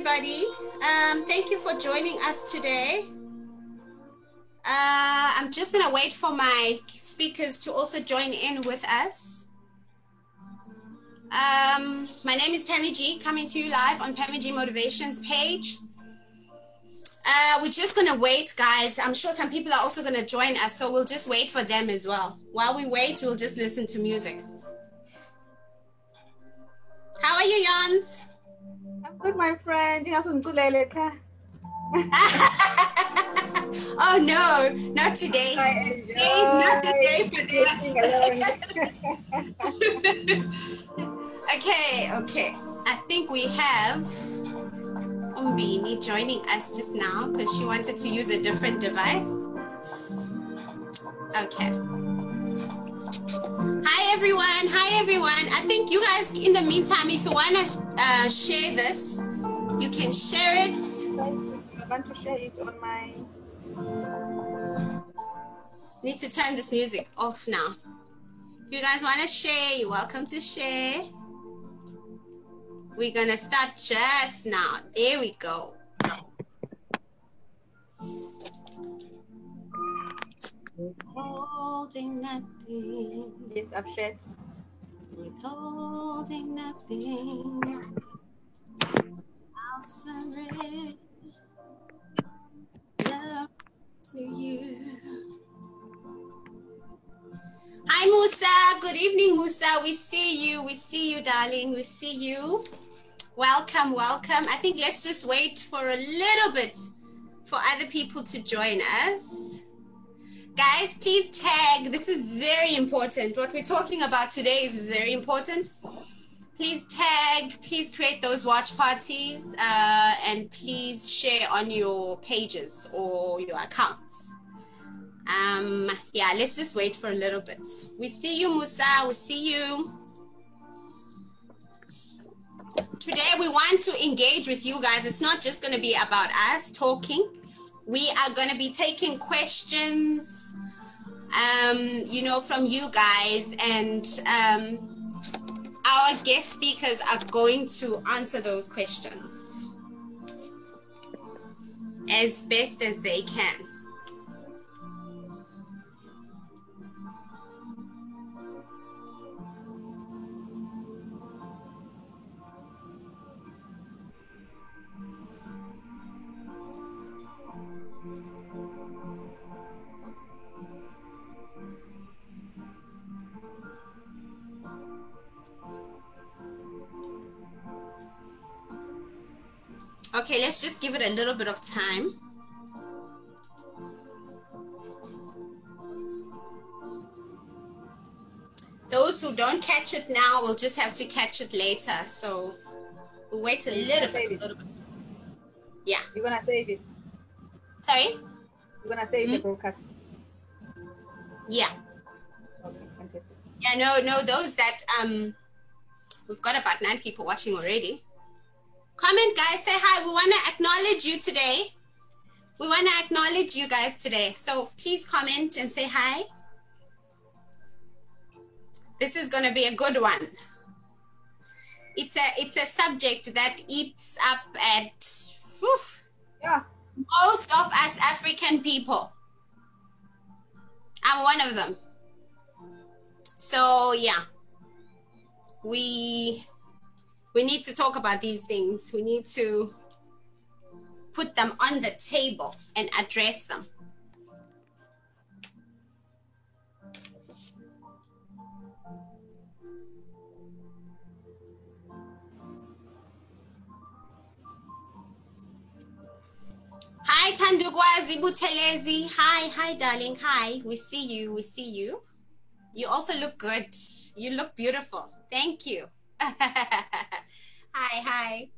everybody. Thank you for joining us today. I'm just gonna wait for my speakers to also join in with us. My name is Pammy G, coming to you live on Pammy G Motivations page. We're just gonna wait, guys. I'm sure some people are also gonna join us, so we'll just wait for them as well. While we wait, we'll just listen to music. How are you, Jans? I'm good, my friend. Oh no, not today. Today is not the day for that. Okay. I think we have Mbini joining us just now because she wanted to use a different device. Okay. Hi everyone. I think you guys, in the meantime, if you want to share this, you can share it. I want to share it on my... Need to turn this music off now. If you guys want to share, you're welcome to share. We're going to start just now. There we go. Withholding nothing. Yes, I've shared. Withholding nothing. I'll surrender love to you. Hi, Musa. Good evening, Musa. We see you, darling. We see you. Welcome. I think let's just wait for a little bit for other people to join us. Guys, please tag. This is very important. What we're talking about today is very important. Please tag, please create those watch parties, and please share on your pages or your accounts. Yeah, let's just wait for a little bit. We see you, Musa. We see you. Today we want to engage with you guys. It's not just going to be about us talking. We are going to be taking questions, from you guys, and our guest speakers are going to answer those questions as best as they can. Okay, let's just give it a little bit of time. Those who don't catch it now will just have to catch it later. So we'll wait a little bit. Yeah. You're going to save it? Sorry? You're going to save the broadcast? Yeah. Okay, fantastic. Yeah, no, those that, we've got about 9 people watching already. Comment, guys, say hi. We want to acknowledge you today. We want to acknowledge you guys today. So please comment and say hi. This is going to be a good one. It's a subject that eats up at most of us African people. I'm one of them. So yeah, we need to talk about these things. We need to put them on the table and address them. Hi, Tandugwazi Butelezi. Hi, darling. Hi, we see you. You also look good. You look beautiful. Thank you. Hi.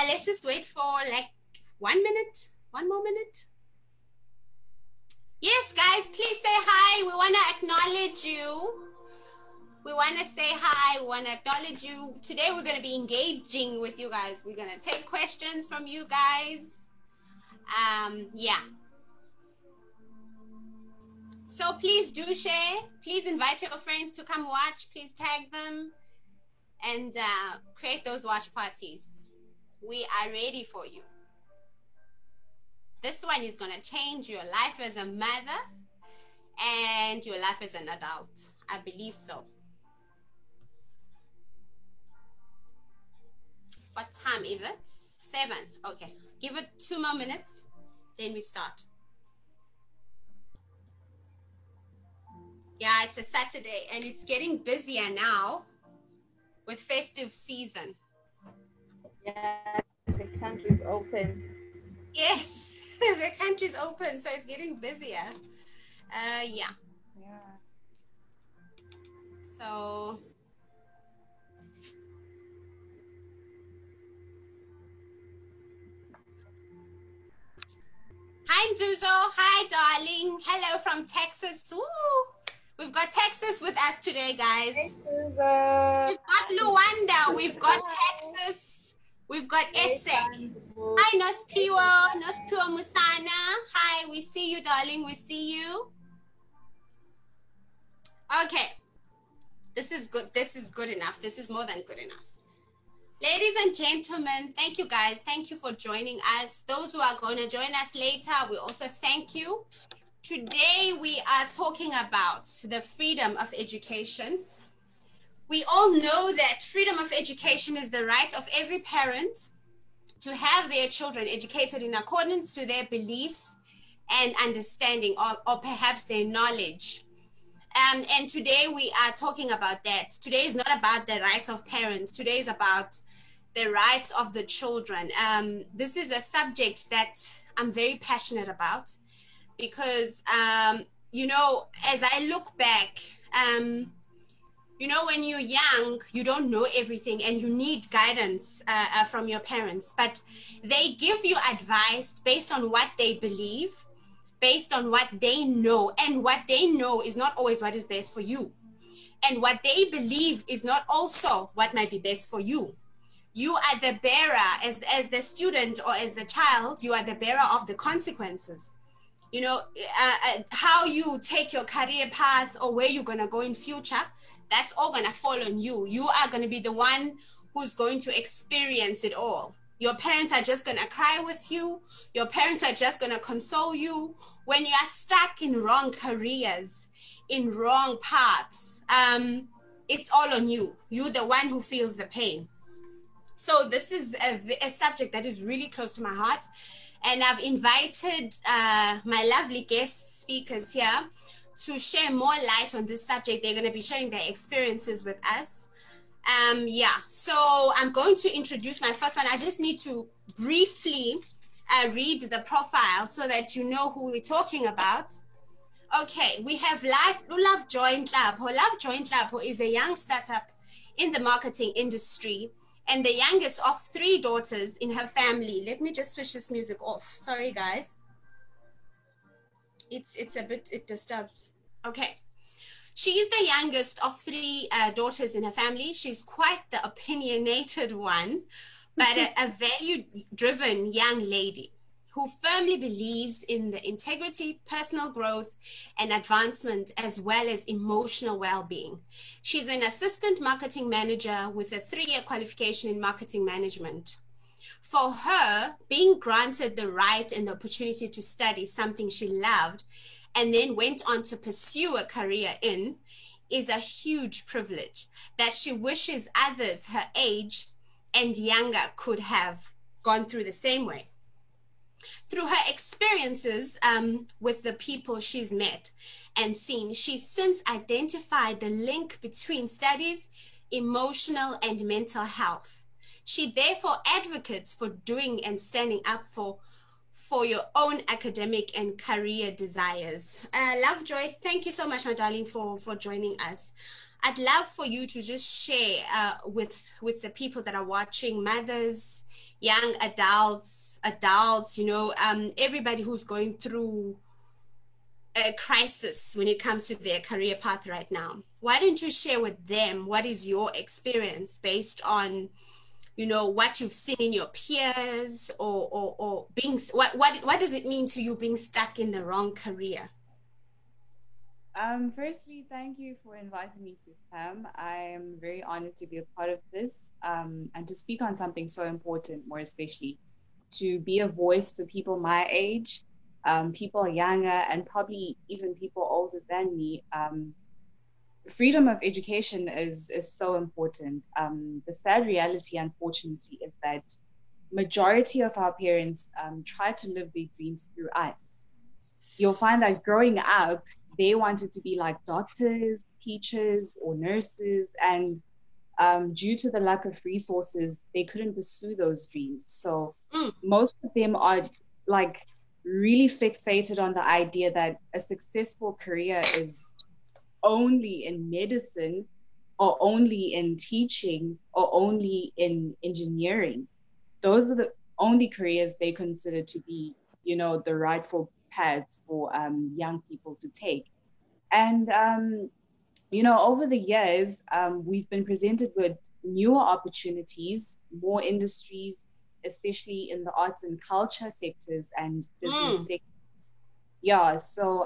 Let's just wait for like 1 minute, one more minute. Yes, guys, please say hi. We want to acknowledge you. We want to say hi. We want to acknowledge you. Today, we're going to be engaging with you guys. We're going to take questions from you guys. Yeah. So please do share. Please invite your friends to come watch. Please tag them and create those watch parties. We are ready for you. This one is going to change your life as a mother and your life as an adult. I believe so. What time is it? 7. Okay. Give it 2 more minutes. Then we start. Yeah, it's a Saturday and it's getting busier now with festive season. Yeah, the country's open. Yes, the country's open, so it's getting busier. Yeah. So, hi Nzuzo, hi darling. Hello from Texas. Woo! We've got Texas with us today, guys. Hey, Susan. We've got Luanda, we've got Texas, we've got SA. Hi, Nospiwa Musana. Hi, we see you, darling, we see you. Okay, this is good. This is good enough. This is more than good enough. Ladies and gentlemen, thank you guys. Thank you for joining us. Those who are going to join us later, we also thank you. Today, we are talking about the freedom of education. We all know that freedom of education is the right of every parent to have their children educated in accordance to their beliefs and understanding, or perhaps their knowledge. And today we are talking about that. Today is not about the rights of parents. Today is about the rights of the children. This is a subject that I'm very passionate about because, you know, as I look back, you know, when you're young, you don't know everything and you need guidance from your parents, but they give you advice based on what they believe, based on what they know, and what they know is not always what is best for you. And what they believe is not also what might be best for you. You are the bearer, as the student or as the child, you are the bearer of the consequences. You know, how you take your career path or where you're going to go in future, that's all going to fall on you. You are going to be the one who's going to experience it all. Your parents are just going to cry with you. Your parents are just going to console you. When you are stuck in wrong careers, in wrong paths, it's all on you. You're the one who feels the pain. So this is a subject that is really close to my heart. And I've invited my lovely guest speakers here to share more light on this subject. They're going to be sharing their experiences with us. Yeah, so I'm going to introduce my first one. I just need to briefly read the profile so that you know who we're talking about. Okay, we have Lovejoy Nhlapho. Lovejoy Nhlapho is a young startup in the marketing industry and the youngest of 3 daughters in her family. Let me just switch this music off. Sorry, guys. It's a bit, it disturbs. Okay. She is the youngest of 3 daughters in her family. She's quite the opinionated one, but a value-driven young lady who firmly believes in the integrity, personal growth, and advancement, as well as emotional well-being. She's an assistant marketing manager with a 3-year qualification in marketing management. For her, being granted the right and the opportunity to study something she loved and then went on to pursue a career in is a huge privilege that she wishes others her age and younger could have gone through the same way. Through her experiences with the people she's met and seen, she's since identified the link between studies, emotional and mental health. She therefore advocates for doing and standing up for your own academic and career desires. Lovejoy, thank you so much, my darling, for joining us. I'd love for you to just share with the people that are watching, mothers, young adults, you know, everybody who's going through a crisis when it comes to their career path right now. Why don't you share with them what is your experience based on, you know, what you've seen in your peers, or being, what does it mean to you being stuck in the wrong career? Firstly, thank you for inviting me, Sis Pam. I am very honored to be a part of this and to speak on something so important, more especially to be a voice for people my age, people younger, and probably even people older than me. Freedom of education is so important. The sad reality, unfortunately, is that majority of our parents try to live their dreams through us. You'll find that growing up, they wanted to be like doctors, teachers, or nurses, and due to the lack of resources, they couldn't pursue those dreams. So Mm, most of them are like really fixated on the idea that a successful career is only in medicine or only in teaching or only in engineering. Those are the only careers they consider to be, the rightful paths for young people to take. And over the years, we've been presented with newer opportunities, more industries, especially in the arts and culture sectors and business mm, sectors. Yeah, so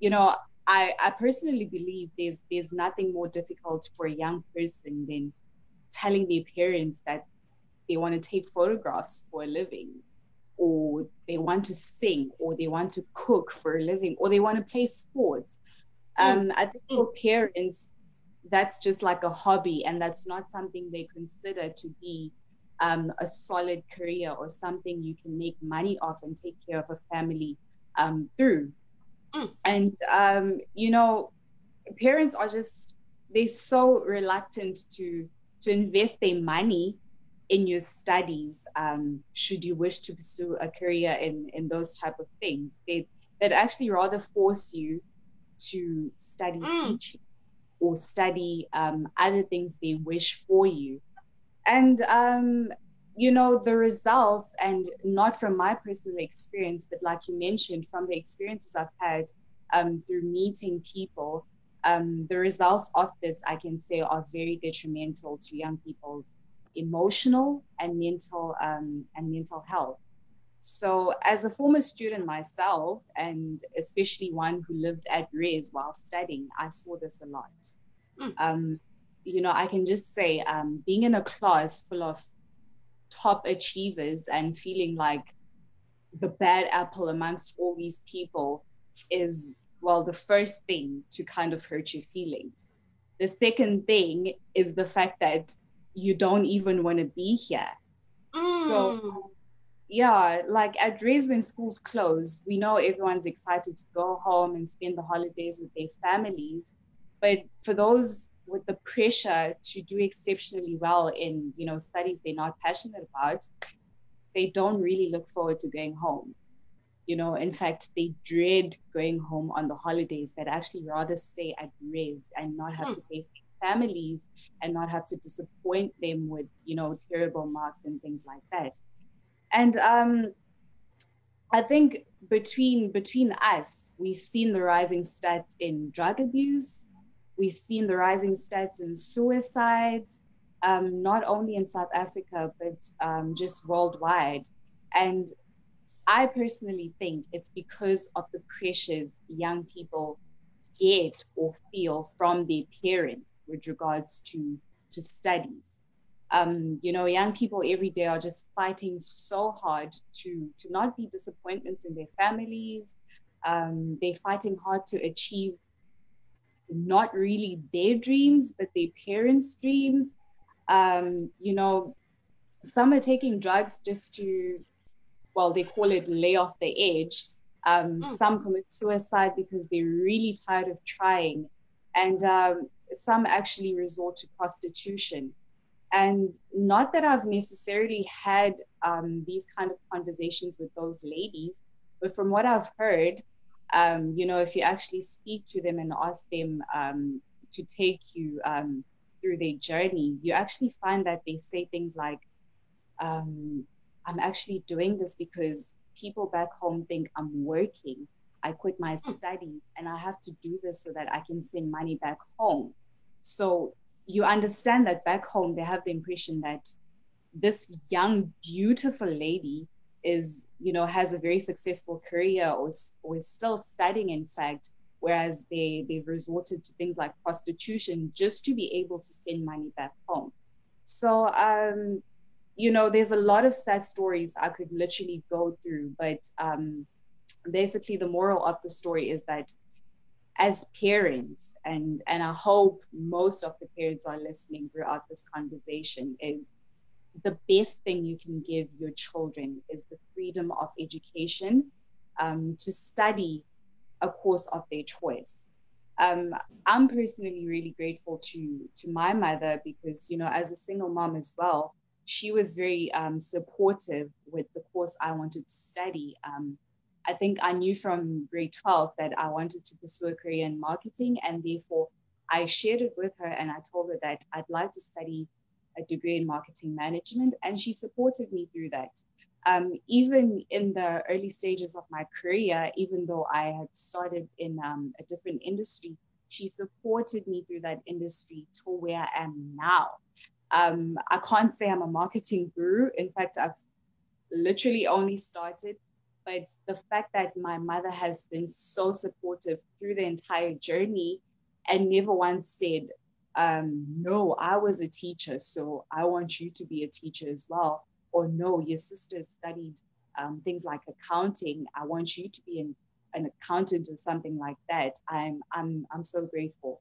you know, I personally believe there's nothing more difficult for a young person than telling their parents that they want to take photographs for a living, or they want to sing, or they want to cook for a living, or they want to play sports. mm, I think mm, for parents, that's just like a hobby, and that's not something they consider to be a solid career or something you can make money off and take care of a family through. mm, And parents are just, they're so reluctant to invest their money in your studies, should you wish to pursue a career in those type of things. They'd actually rather force you to study mm, teaching or study other things they wish for you. And the results, and not from my personal experience, but like you mentioned, from the experiences I've had through meeting people, the results of this, I can say, are very detrimental to young people's emotional and mental health. So, as a former student myself, and especially one who lived at res while studying, I saw this a lot. mm, Um, I can just say, being in a class full of top achievers and feeling like the bad apple amongst all these people is, well, the first thing to kind of hurt your feelings. The second thing is the fact that you don't even want to be here. So, mm, yeah, like at Res, when schools close, we know everyone's excited to go home and spend the holidays with their families. But for those with the pressure to do exceptionally well in, studies they're not passionate about, they don't really look forward to going home. In fact, they dread going home on the holidays. They'd actually rather stay at Res and not have mm, to face their families and not have to disappoint them with, terrible marks and things like that. And I think between us, we've seen the rising stats in drug abuse. We've seen the rising stats in suicides, not only in South Africa, but just worldwide. And I personally think it's because of the pressures young people get or feel from their parents with regards to studies. Young people every day are just fighting so hard to not be disappointments in their families. They're fighting hard to achieve not really their dreams, but their parents' dreams. Some are taking drugs just to, well, they call it lay off the edge. mm, Some commit suicide because they're really tired of trying. And some actually resort to prostitution. And not that I've necessarily had these kind of conversations with those ladies, but from what I've heard, if you actually speak to them and ask them to take you through their journey, you actually find that they say things like, I'm actually doing this because people back home think I'm working. I quit my mm, study and I have to do this so that I can send money back home. So you understand that back home, they have the impression that this young, beautiful lady is, has a very successful career or is still studying, in fact. whereas they've resorted to things like prostitution just to be able to send money back home. So, there's a lot of sad stories I could literally go through, but basically the moral of the story is that as parents, and I hope most of the parents are listening throughout this conversation, is the best thing you can give your children is the freedom of education, to study a course of their choice. I'm personally really grateful to my mother because, as a single mom as well, she was very supportive with the course I wanted to study. I think I knew from grade 12 that I wanted to pursue a career in marketing, and therefore I shared it with her and I told her that I'd like to study a degree in marketing management, and she supported me through that. Even in the early stages of my career, even though I had started in a different industry, she supported me through that industry to where I am now. I can't say I'm a marketing guru. In fact, I've literally only started, but the fact that my mother has been so supportive through the entire journey and never once said, no, I was a teacher, so I want you to be a teacher as well. Or no, your sister studied things like accounting. I want you to be an accountant or something like that. I'm so grateful.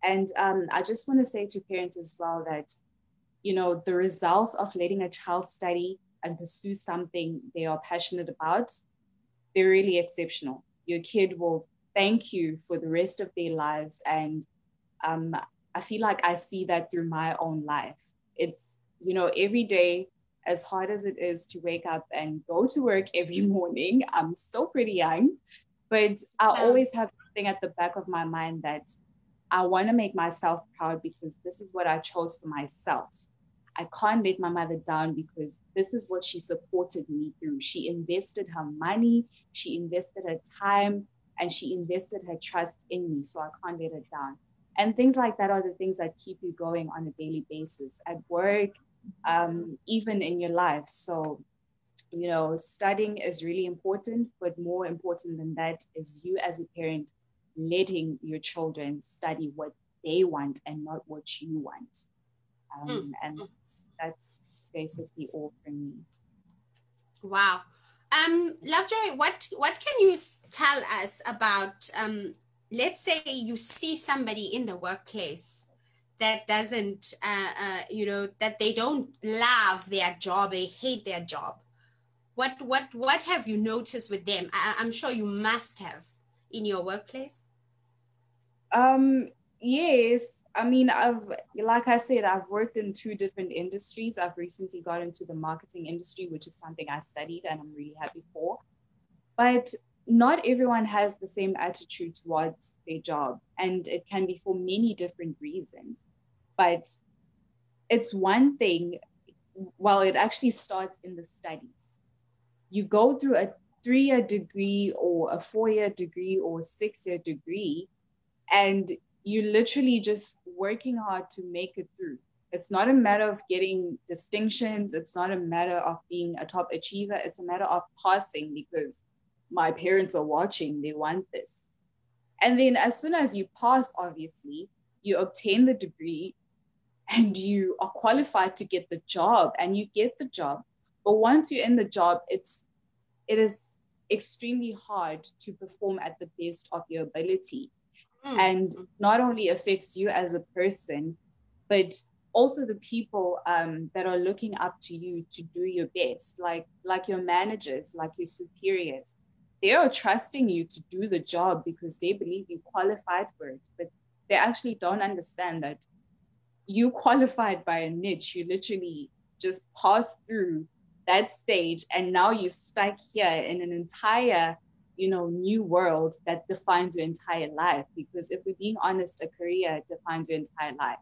And I just want to say to parents as well that, the results of letting a child study and pursue something they are passionate about, they're really exceptional. Your kid will thank you for the rest of their lives. And I feel like I see that through my own life. It's, every day, as hard as it is to wake up and go to work every morning, I'm still pretty young, but I always have something at the back of my mind that I want to make myself proud because this is what I chose for myself. I can't let my mother down because this is what she supported me through. She invested her money, she invested her time, and she invested her trust in me. So I can't let her down. And things like that are the things that keep you going on a daily basis at work, even in your life. So, studying is really important, but more important than that is you as a parent letting your children study what they want and not what you want. And that's basically all for me. Wow. Lovejoy, what can you tell us about, let's say you see somebody in the workplace that doesn't, that they don't love their job, they hate their job. What have you noticed with them? I'm sure you must have in your workplace. Yes. I mean, like I said, I've worked in 2 different industries. I've recently got into the marketing industry, which is something I studied and I'm really happy for. But not everyone has the same attitude towards their job, and it can be for many different reasons. But it's one thing, well, it actually starts in the studies. You go through a 3-year degree or a 4-year degree or a 6-year degree, and you literally just working hard to make it through. It's not a matter of getting distinctions. It's not a matter of being a top achiever. It's a matter of passing because my parents are watching. They want this. And then as soon as you pass, obviously, you obtain the degree and you are qualified to get the job, and you get the job. But once you're in the job, it is extremely hard to perform at the best of your ability. And not only affects you as a person, but also the people that are looking up to you to do your best, like your managers, like your superiors. They are trusting you to do the job because they believe you qualified for it, but they actually don't understand that you qualified by a niche. You literally just passed through that stage, and now you're stuck here in an entire new world that defines your entire life. Because if we're being honest, a career defines your entire life.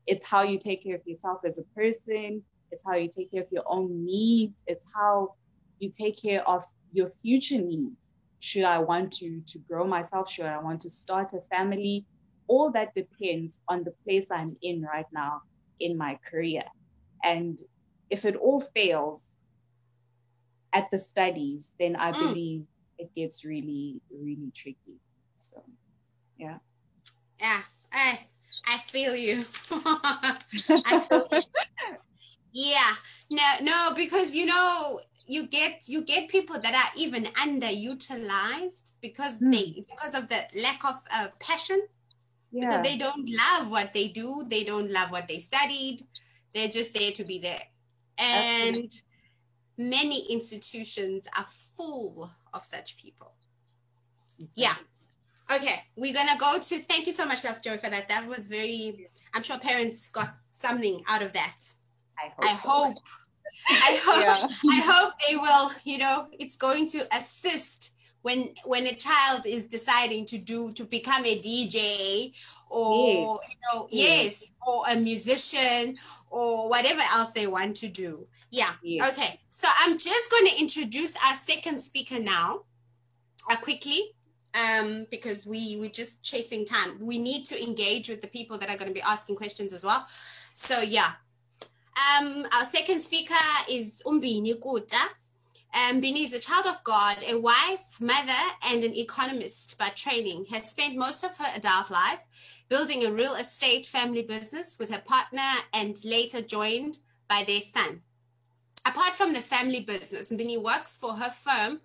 It's how you take care of yourself as a person. It's how you take care of your own needs. It's how you take care of your future needs. Should I want to grow myself? Should I want to start a family? All that depends on the place I'm in right now in my career. And if it all fails at the studies, then I believe it gets really, really tricky. So Yeah. Yeah, I feel you. I feel you. Yeah, no, because you get people that are even underutilized because because of the lack of passion, because Yeah. they don't love what they do, they don't love what they studied, they're just there to be there. Absolutely. And many institutions are full of such people. Exactly. Yeah. Okay, we're gonna go to, thank you so much, Lovejoy, for that. That was very, I'm sure parents got something out of that. I hope. I Yeah. hope they will, it's going to assist when a child is deciding to become a DJ or, Yes. or a musician or whatever else they want to do. Yeah. Yes. Okay. So I'm just going to introduce our second speaker now, quickly. Because we're just chasing time. We need to engage with the people that are going to be asking questions as well. So yeah. Our second speaker is Mbini Kutta. Mbini is a child of God, a wife, mother, and an economist by training. Has spent most of her adult life building a real estate family business with her partner and later joined by their son. Apart from the family business, Mbini works for her firm,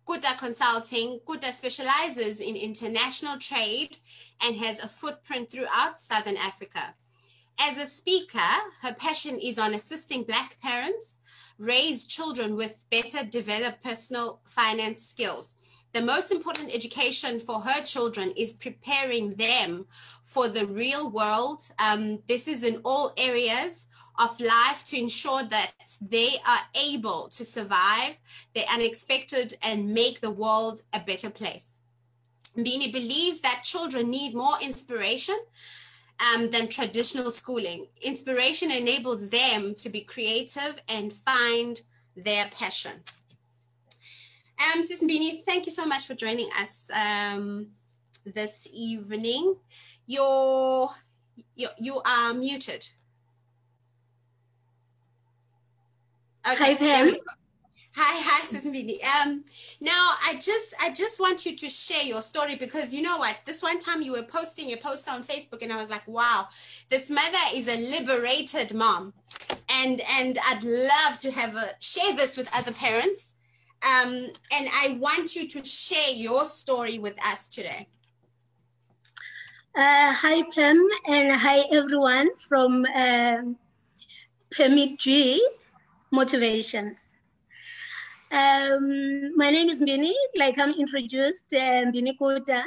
Kutta Consulting. Kutta specializes in international trade and has a footprint throughout Southern Africa. As a speaker, her passion is on assisting Black parents raise children with better developed personal finance skills. The most important education for her children is preparing them for the real world. This is in all areas of life to ensure that they are able to survive the unexpected and make the world a better place. Mbini believes that children need more inspiration than traditional schooling. Inspiration enables them to be creative and find their passion. Sis Mbini, thank you so much for joining us this evening. You are muted. Okay, Hi, Pam. there we go. Hi, Sis Mbini. Now I just want you to share your story, because you know what? This one time you were posting a post on Facebook and I was like, wow, this mother is a liberated mom. And I'd love to share this with other parents. And I want you to share your story with us today. Hi, Pam, and hi, everyone from Permit G Motivations. My name is Mbini, like I'm introduced, Mbini Kutta.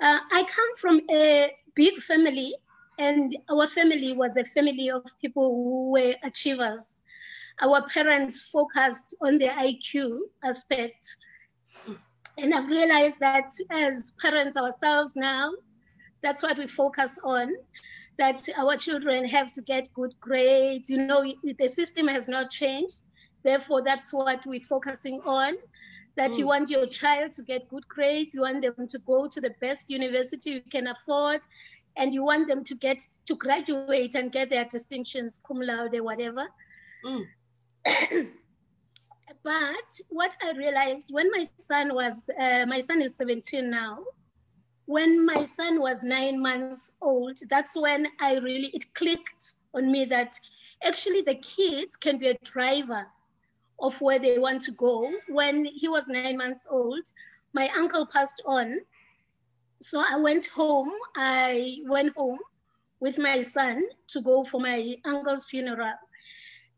I come from a big family, and our family was a family of people who were achievers. Our parents focused on the IQ aspect. And I've realized that as parents ourselves now, that's what we focus on, that our children have to get good grades. The system has not changed. Therefore, that's what we're focusing on, that you want your child to get good grades, you want them to go to the best university you can afford, and you want them to graduate and get their distinctions, cum laude, whatever. But what I realized when my son is 17 now, when my son was 9 months old, that's when it clicked on me that actually the kids can be a driver of where they want to go. When he was 9 months old, my uncle passed on. So I went home with my son to go for my uncle's funeral.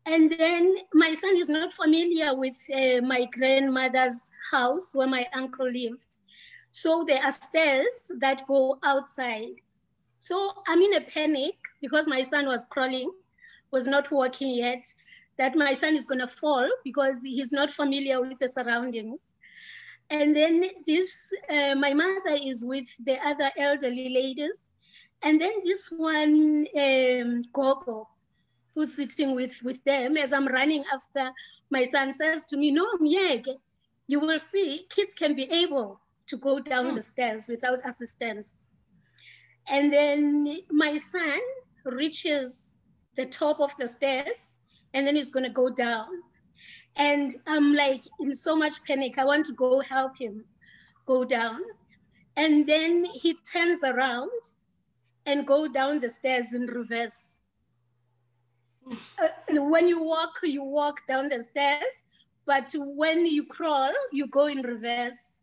And then my son is not familiar with my grandmother's house where my uncle lived. So there are stairs that go outside. So I'm in a panic because my son was crawling, was not walking yet, that my son is gonna fall because he's not familiar with the surroundings. And then my mother is with the other elderly ladies. And then this one, Gogo, who's sitting with them, as I'm running after, my son says to me, no, Myege, you will see kids can be able to go down the stairs without assistance. And then my son reaches the top of the stairs and then he's gonna go down. And I'm like in so much panic, I want to go help him go down. And then he turns around and go down the stairs in reverse. When you walk down the stairs, but when you crawl, you go in reverse.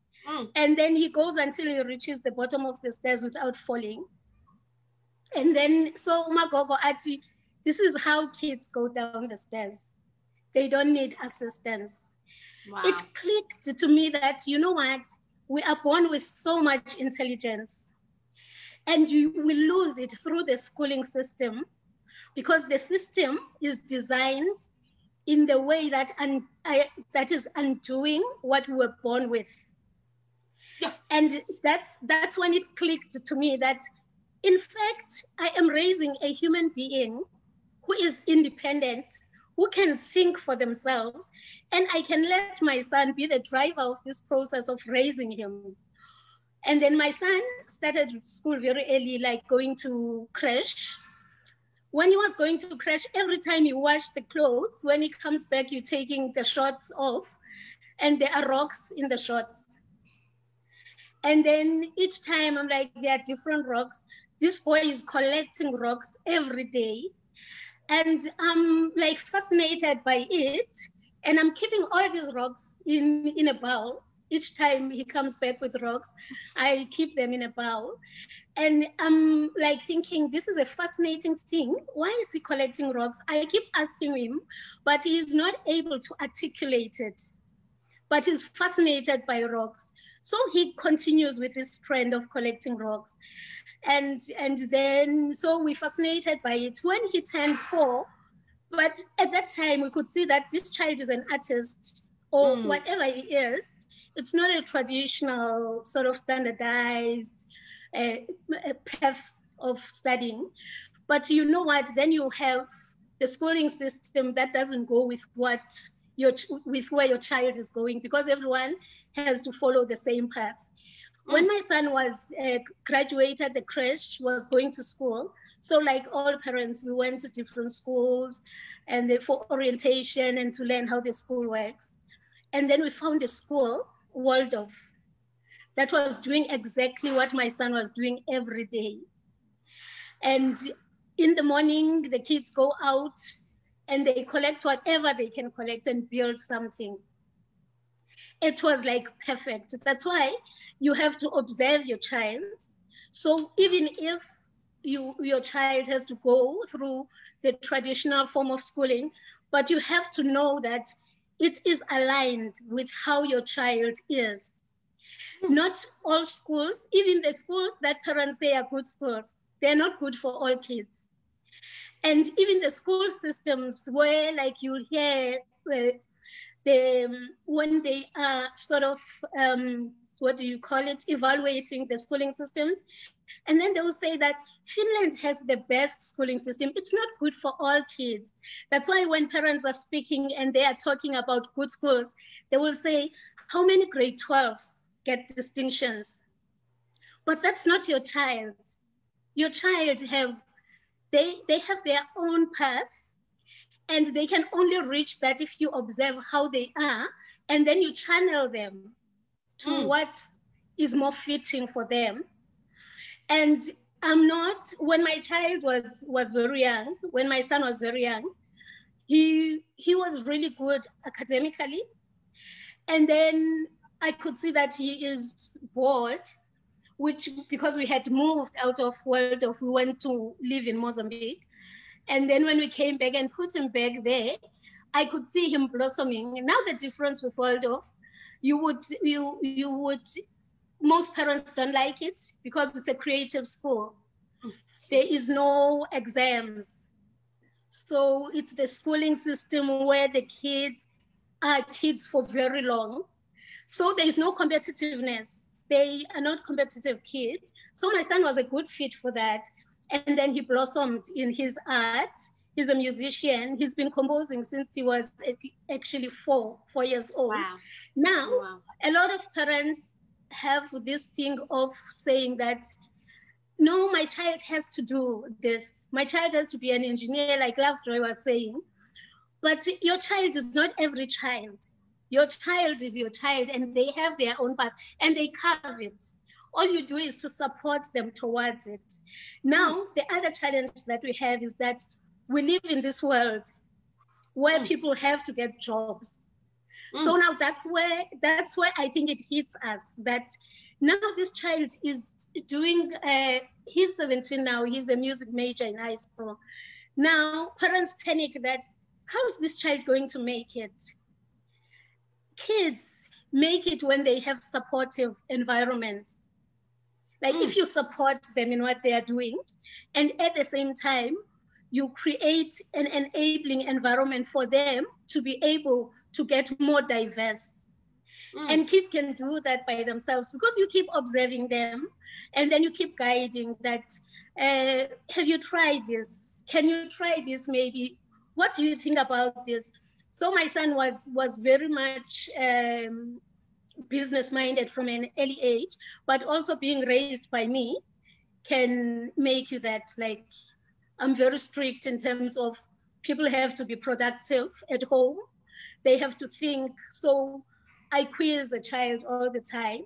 And then he goes until he reaches the bottom of the stairs without falling. And then, so Magogo Ati, this is how kids go down the stairs. They don't need assistance. Wow. It clicked to me that, you know what, we are born with so much intelligence, and we lose it through the schooling system, because the system is designed in the way that that is undoing what we were born with. And that's when it clicked to me that, in fact, I am raising a human being who is independent, who can think for themselves, and I can let my son be the driver of this process of raising him. And then my son started school very early, like going to creche. When he was going to creche, every time he washed the clothes, when he comes back, you're taking the shorts off, and there are rocks in the shorts. And then each time I'm like, there are different rocks. This boy is collecting rocks every day. And I'm like fascinated by it. And I'm keeping all these rocks in a bowl. Each time he comes back with rocks, I keep them in a bowl. And I'm like thinking, this is a fascinating thing. Why is he collecting rocks? I keep asking him, but he's not able to articulate it. But he's fascinated by rocks. So he continues with this trend of collecting rocks. And then, so we're fascinated by it. When he turned 4, but at that time, we could see that this child is an artist, or whatever he is. It's not a traditional sort of standardized a path of studying. But you know what? Then you have the schooling system that doesn't go with where your child is going, because everyone has to follow the same path. When my son was graduated, the creche was going to school. So like all parents, we went to different schools and for orientation and to learn how the school works. And then we found a school, Waldorf, that was doing exactly what my son was doing every day. And in the morning, the kids go out and they collect whatever they can collect and build something. It was like perfect. That's why you have to observe your child. So even if your child has to go through the traditional form of schooling, but you have to know that it is aligned with how your child is. Not all schools, even the schools that parents say are good schools, they're not good for all kids. And even the school systems where like you hear when they are sort of, what do you call it, evaluating the schooling systems. And then they will say that Finland has the best schooling system. It's not good for all kids. That's why when parents are speaking and they are talking about good schools, they will say, how many grade 12s get distinctions? But that's not your child. Your child they have their own path, and they can only reach that if you observe how they are, and then you channel them to what is more fitting for them. And I'm not, when my child was very young, when my son was very young, he was really good academically. And then I could see that he is bored, which because we had moved out of Waldorf, we went to live in Mozambique. And then when we came back and put him back there, I could see him blossoming. And now the difference with Waldorf, you would, most parents don't like it because it's a creative school. There is no exams. So it's the schooling system where the kids are kids for very long. So there is no competitiveness. They are not competitive kids. So my son was a good fit for that. And then he blossomed in his art. He's a musician. He's been composing since he was actually four years old. Wow. Now, Wow. A lot of parents have this thing of saying that, no, my child has to do this. My child has to be an engineer, like Lovejoy was saying. But your child is not every child. Your child is your child, and they have their own path, and they carve it. All you do is to support them towards it. Now, the other challenge that we have is that we live in this world where people have to get jobs. So now that's where I think it hits us, that now this child is doing, he's 17 now, he's a music major in high school. Now parents panic that, how is this child going to make it? Kids make it when they have supportive environments. Like if you support them in what they are doing, and at the same time, you create an enabling environment for them to be able to get more diverse. And kids can do that by themselves because you keep observing them and then you keep guiding that, have you tried this? Can you try this maybe? What do you think about this? So my son was very much business-minded from an early age, but also being raised by me can make you that, like, I'm very strict in terms of people have to be productive at home. They have to think. So I quiz a child all the time,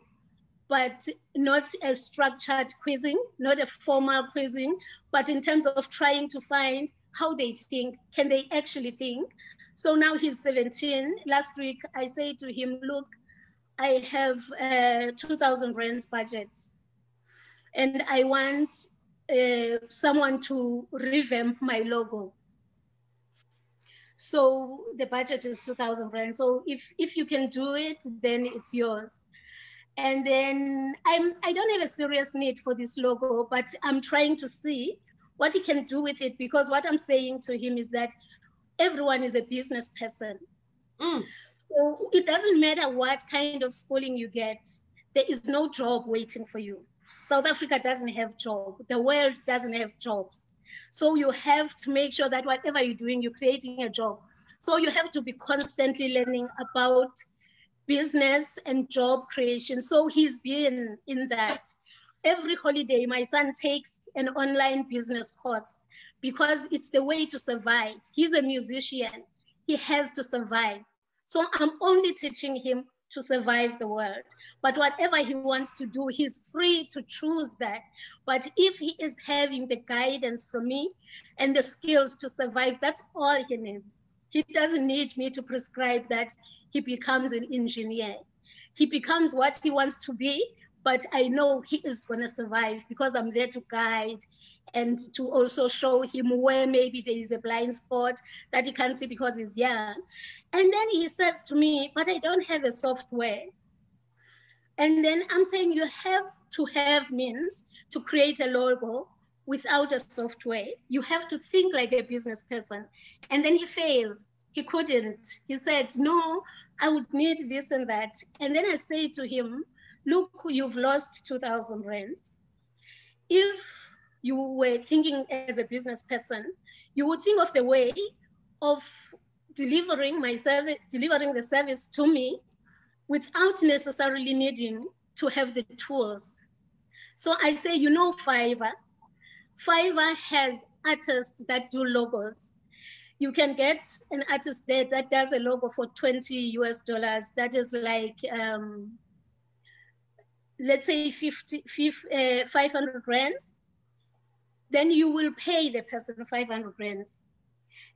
but not a structured quizzing, not a formal quizzing, but in terms of trying to find how they think. Can they actually think? So now he's 17. Last week, I say to him, look, I have 2,000 rands budget, and I want someone to revamp my logo. So the budget is 2,000 rand. So if you can do it, then it's yours. And then I don't have a serious need for this logo, but I'm trying to see what he can do with it, because what I'm saying to him is that everyone is a business person. So it doesn't matter what kind of schooling you get, there is no job waiting for you. South Africa doesn't have jobs. The world doesn't have jobs. So you have to make sure that whatever you're doing, you're creating a job. So you have to be constantly learning about business and job creation. So he's been in that. Every holiday, my son takes an online business course because it's the way to survive. He's a musician. He has to survive. So I'm only teaching him to survive the world. But whatever he wants to do, he's free to choose that. But if he is having the guidance from me and the skills to survive, that's all he needs. He doesn't need me to prescribe that he becomes an engineer. He becomes what he wants to be, but I know he is gonna survive because I'm there to guide and to also show him where maybe there is a blind spot that he can't see because he's young. And then he says to me, but I don't have a software. And then I'm saying you have to have means to create a logo without a software. You have to think like a business person. And then he failed. He couldn't. He said, no, I would need this and that. And then I say to him, look, you've lost 2,000 rands. If you were thinking as a business person, you would think of the way of delivering the service to me without necessarily needing to have the tools. So I say, you know, Fiverr has artists that do logos. You can get an artist there that does a logo for $20 US. That is like, let's say 500 rands. Then you will pay the person 500 rands.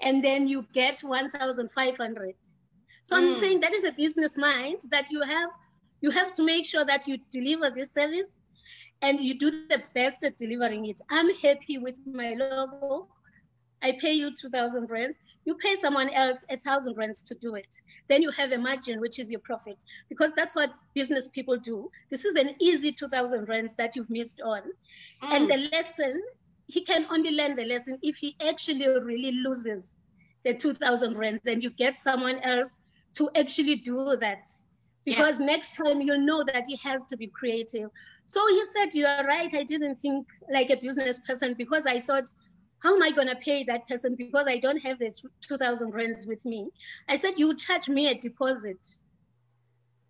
And then you get 1,500. So I'm saying that is a business mind that you have to make sure that you deliver this service and you do the best at delivering it. I'm happy with my logo. I pay you 2,000 rands. You pay someone else 1,000 rands to do it. Then you have a margin, which is your profit, because that's what business people do. This is an easy 2,000 rands that you've missed on. And the lesson, he can only learn the lesson if he actually really loses the 2,000 rands, then you get someone else to actually do that. Because next time you'll know that he has to be creative. So he said, you are right, I didn't think like a business person because I thought, how am I gonna pay that person because I don't have the 2,000 rands with me? I said, you charge me a deposit.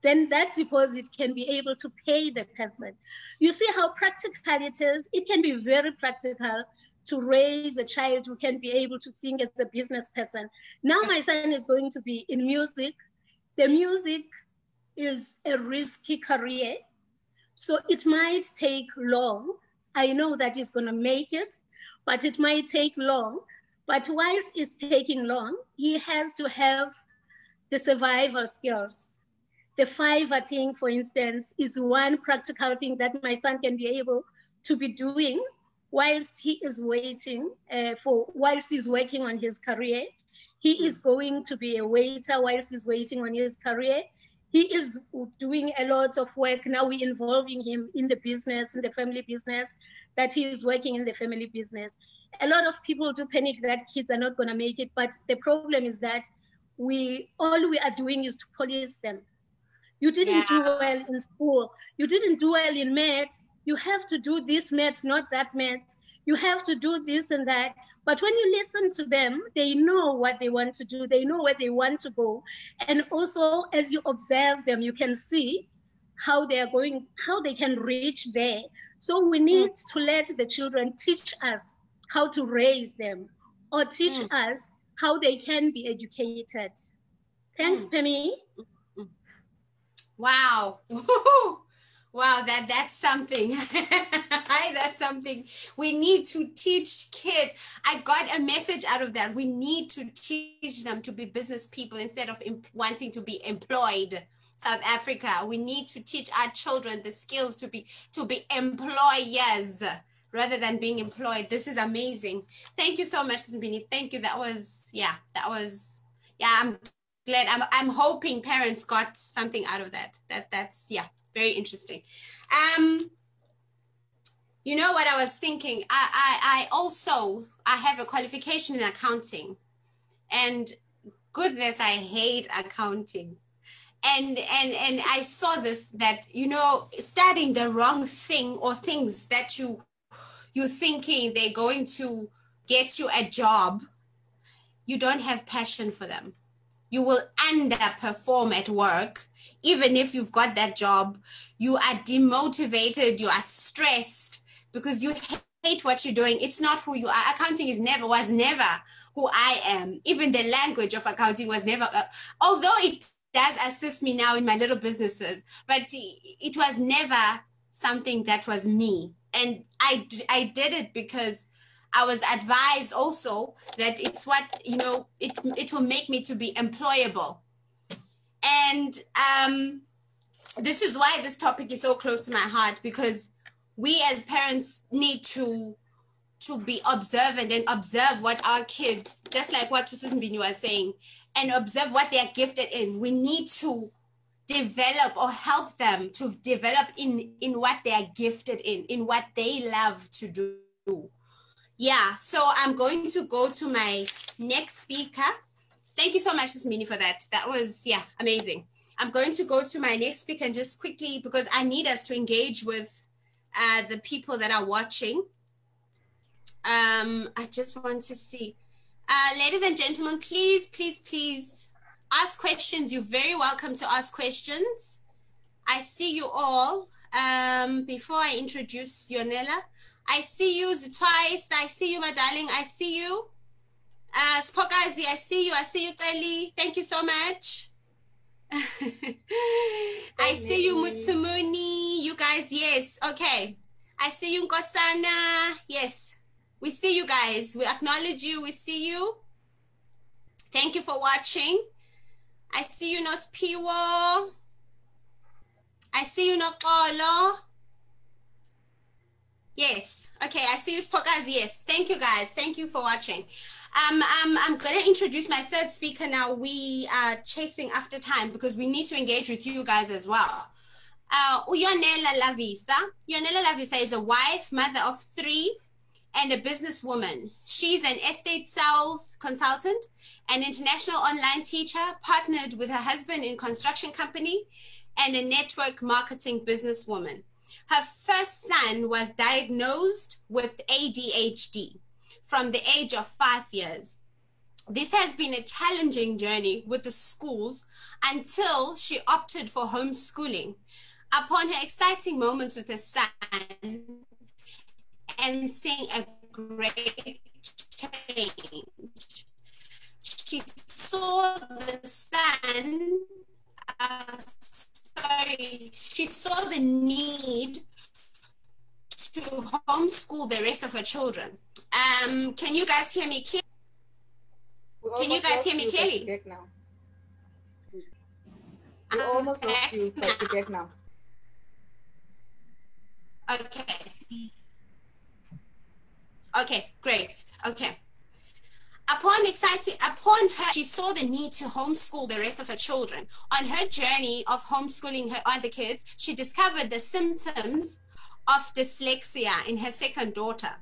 Then that deposit can be able to pay the person. You see how practical it is? It can be very practical to raise a child who can be able to think as a business person. Now my son is going to be in music. The music is a risky career. So it might take long. I know that he's going to make it, but it might take long. But whilst it's taking long, he has to have the survival skills. The Fiverr thing, for instance, is one practical thing that my son can be able to be doing whilst he is waiting whilst he's working on his career. He is going to be a waiter whilst he's waiting on his career. He is doing a lot of work. Now we're involving him in the business, in the family business, that he is working in the family business. A lot of people do panic that kids are not going to make it, but the problem is that all we are doing is to police them. You didn't do well in school. You didn't do well in maths. You have to do this maths, not that maths. You have to do this and that. But when you listen to them, they know what they want to do. They know where they want to go. And also, as you observe them, you can see how they are going, how they can reach there. So we need to let the children teach us how to raise them, or teach us how they can be educated. Thanks, Pemi. Wow. Wow, that's something. That's something. We need to teach kids. I got a message out of that. We need to teach them to be business people instead of wanting to be employed. South Africa, we need to teach our children the skills to be employers rather than being employed. This is amazing. Thank you so much, Mbini. Thank you. I'm glad. I'm hoping parents got something out of that. That's very interesting. You know what I was thinking? I have a qualification in accounting, and goodness, I hate accounting. And I saw this, that, studying the wrong thing, or things that you're thinking they're going to get you a job, you don't have passion for them. You will underperform at work. Even if you've got that job, you are demotivated, you are stressed because you hate what you're doing. It's not who you are. Accounting was never who I am. Even the language of accounting was never, although it does assist me now in my little businesses, but it was never something that was me. And I did it because I was advised also that it's what, it will make me to be employable. And this is why this topic is so close to my heart, because we as parents need to be observant and observe what our kids, just like what Mrs. Mbini was saying, and observe what they are gifted in. We need to develop or help them to develop in what they are gifted in what they love to do. Yeah, so I'm going to go to my next speaker. Thank you so much, Mrs. Mbini, for that. That was, amazing. I'm going to go to my next speaker, and just quickly, because I need us to engage with the people that are watching. I just want to see. Ladies and gentlemen, please ask questions. You're very welcome to ask questions. I see you all. Before I introduce Yonela, I see you twice. I see you, my darling. I see you. Spokazi, I see you. I see you, Tali. Thank you so much. I see you, Mutumuni. You guys, yes. Okay. I see you, Nkosana. Yes. We see you guys. We acknowledge you. We see you. Thank you for watching. I see you, Nospiwo. I see you, Nokolo. Yes. Okay. I see you, Spokas. Yes. Thank you, guys. Thank you for watching. I'm going to introduce my third speaker now. We are chasing after time because we need to engage with you guys as well. Yonela Lavisa. Yonela Lavisa is a wife, mother of 3, and a businesswoman. She's an estate sales consultant, an international online teacher, partnered with her husband in construction company, and a network marketing businesswoman. Her first son was diagnosed with ADHD from the age of 5 years. This has been a challenging journey with the schools until she opted for homeschooling. Upon her exciting moments with her son and seeing a great change, she saw the son sorry, she saw the need to homeschool the rest of her children. Can you guys hear me clearly? Can you guys hear me clearly? Back now. We almost lost you, but you're back now. Okay. Okay, great. Okay. Upon her, she saw the need to homeschool the rest of her children. On her journey of homeschooling her other kids, she discovered the symptoms of dyslexia in her second daughter.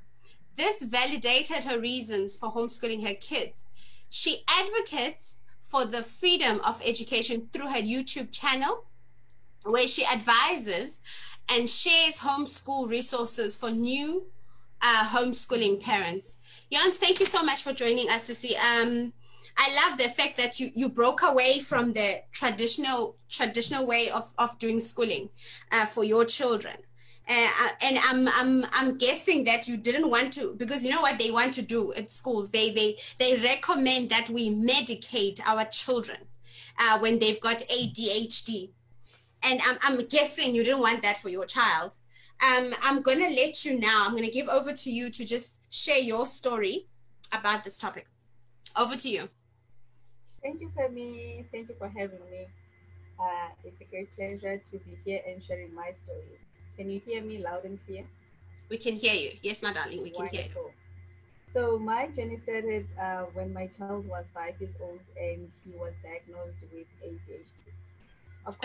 This validated her reasons for homeschooling her kids. She advocates for the freedom of education through her YouTube channel, where she advises and shares homeschool resources for new homeschooling parents. Jans, thank you so much for joining us, Sissy. I love the fact that you broke away from the traditional way of doing schooling for your children. And I'm guessing that you didn't want to, because you know what they want to do at schools? They recommend that we medicate our children when they've got ADHD. And I'm guessing you didn't want that for your child. I'm going to let you now. I'm going to give over to you to just share your story about this topic. Over to you. Thank you, Femi. Thank you for having me. It's a great pleasure to be here and sharing my story. Can you hear me loud and clear? We can hear you. Yes, my darling, we can hear you. So my journey started when my child was 5 years old and he was diagnosed with ADHD.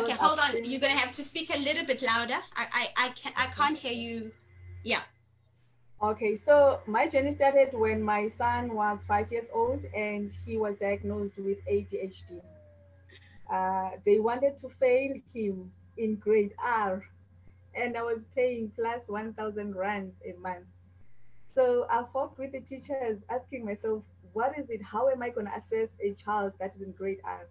Okay, hold on. You're going to have to speak a little bit louder. I can't hear you. Yeah. Okay, so my journey started when my son was 5 years old and he was diagnosed with ADHD. They wanted to fail him in grade R, and I was paying plus 1,000 rands a month. So I fought with the teachers, asking myself, what is it? How am I going to assess a child that is in grade R?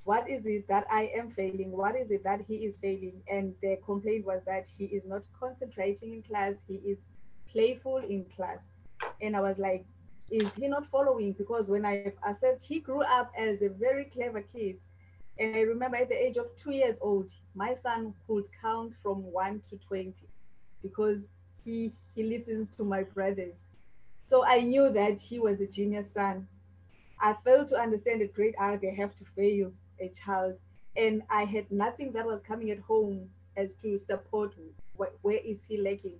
What is it that I am failing? What is it that he is failing? And their complaint was that he is not concentrating in class. He is playful in class. And I was like, is he not following? Because when I assessed, he grew up as a very clever kid. And I remember at the age of 2 years old, my son could count from 1 to 20 because he listens to my brothers. So I knew that he was a genius son. I failed to understand that grade R, they have to fail a child. And I had nothing that was coming at home as to support where is he lacking.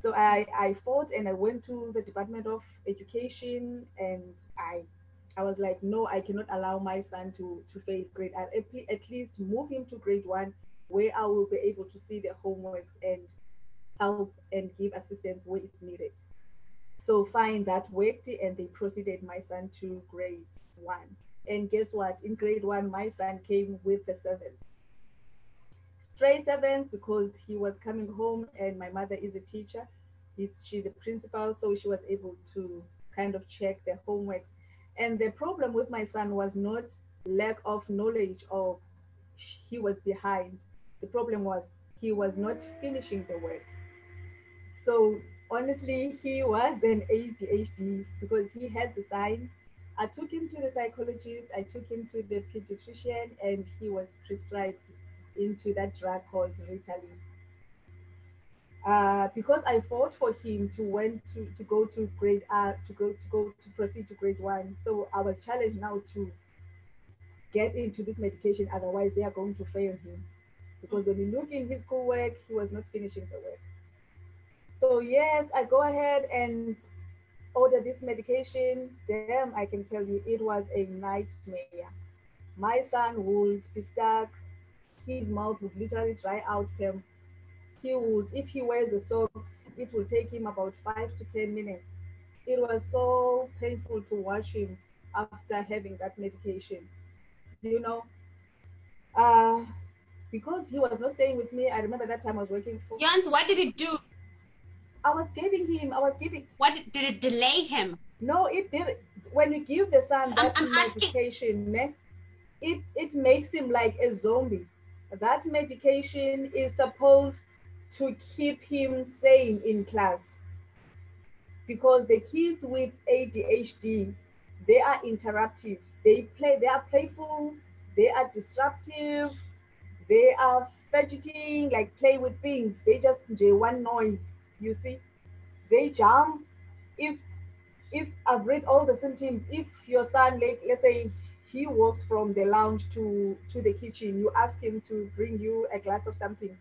So I fought and I went to the Department of Education, and I was like, no, I cannot allow my son to fail grade R. At least move him to grade 1, where I will be able to see the homeworks and help and give assistance where it's needed. So fine, that worked, and they proceeded my son to grade 1. And guess what? In grade 1, my son came with the 7th. Straight 7th, because he was coming home and my mother is a teacher. She's a principal, so she was able to kind of check the homeworks. And the problem with my son was not lack of knowledge or he was behind. The problem was he was not finishing the work. So honestly, he was an ADHD because he had the sign. I took him to the psychologist, I took him to the pediatrician, and he was prescribed into that drug called Ritalin. Because I fought for him to go to grade R, to proceed to grade 1. So I was challenged now to get into this medication, otherwise they are going to fail him. Because when you look in his schoolwork, he was not finishing the work. So yes, I go ahead and order this medication. Damn, I can tell you, it was a nightmare. My son would be stuck. His mouth would literally dry out him. He would, if he wears the socks, it will take him about 5 to 10 minutes. It was so painful to watch him after having that medication. You know, because he was not staying with me, I remember that time I was working for. Jans, what did it do? I was giving. What did it delay him? No, it did. When you give the son that medication, it makes him like a zombie. That medication is supposed to keep him sane in class. Because the kids with ADHD, they are interruptive. They are playful, they are disruptive, They are fidgeting, like play with things. They just one noise, you see. They jump. If if I've read all the symptoms, if your son, like, let's say he walks from the lounge to the kitchen, you ask him to bring you a glass of something,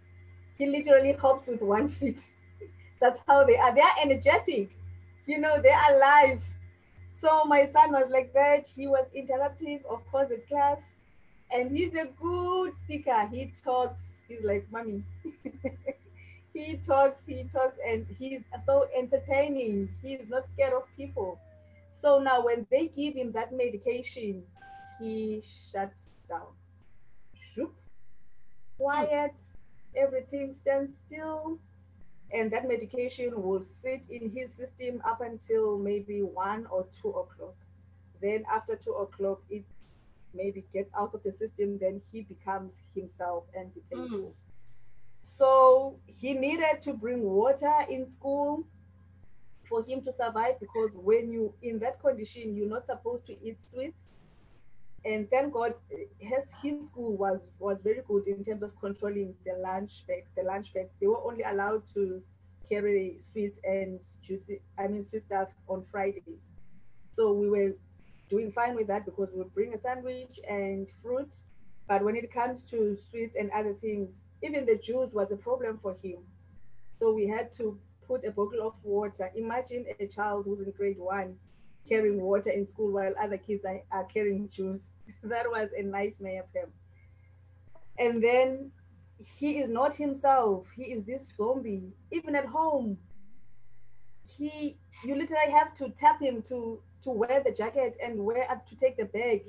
he literally hops with 1 foot. That's how they are. They are energetic, they are alive. So my son was like that. He was interruptive, of course, in class, and he's a good speaker. He talks. He's like, mommy. he talks, and he's so entertaining. He's not scared of people. So now when they give him that medication, he shuts down. Shoop, quiet, everything stands still, and that medication will sit in his system up until maybe 1 or 2 o'clock. Then after 2 o'clock, it maybe gets out of the system, then he becomes himself and he plays. So he needed to bring water in school for him to survive, because when you in that condition, you're not supposed to eat sweets. And thank God, his school was very good in terms of controlling the lunch bag. The lunch bag, they were only allowed to carry sweets and juicy, sweet stuff on Fridays. So we were doing fine with that, because we would bring a sandwich and fruit. But when it comes to sweets and other things, even the juice was a problem for him. So we had to put a bottle of water. Imagine a child who's in grade 1 carrying water in school while other kids are carrying juice. That was a nightmare for him. And then he is not himself. He is this zombie. Even at home, you literally have to tap him to wear the jacket and wear up to take the bag.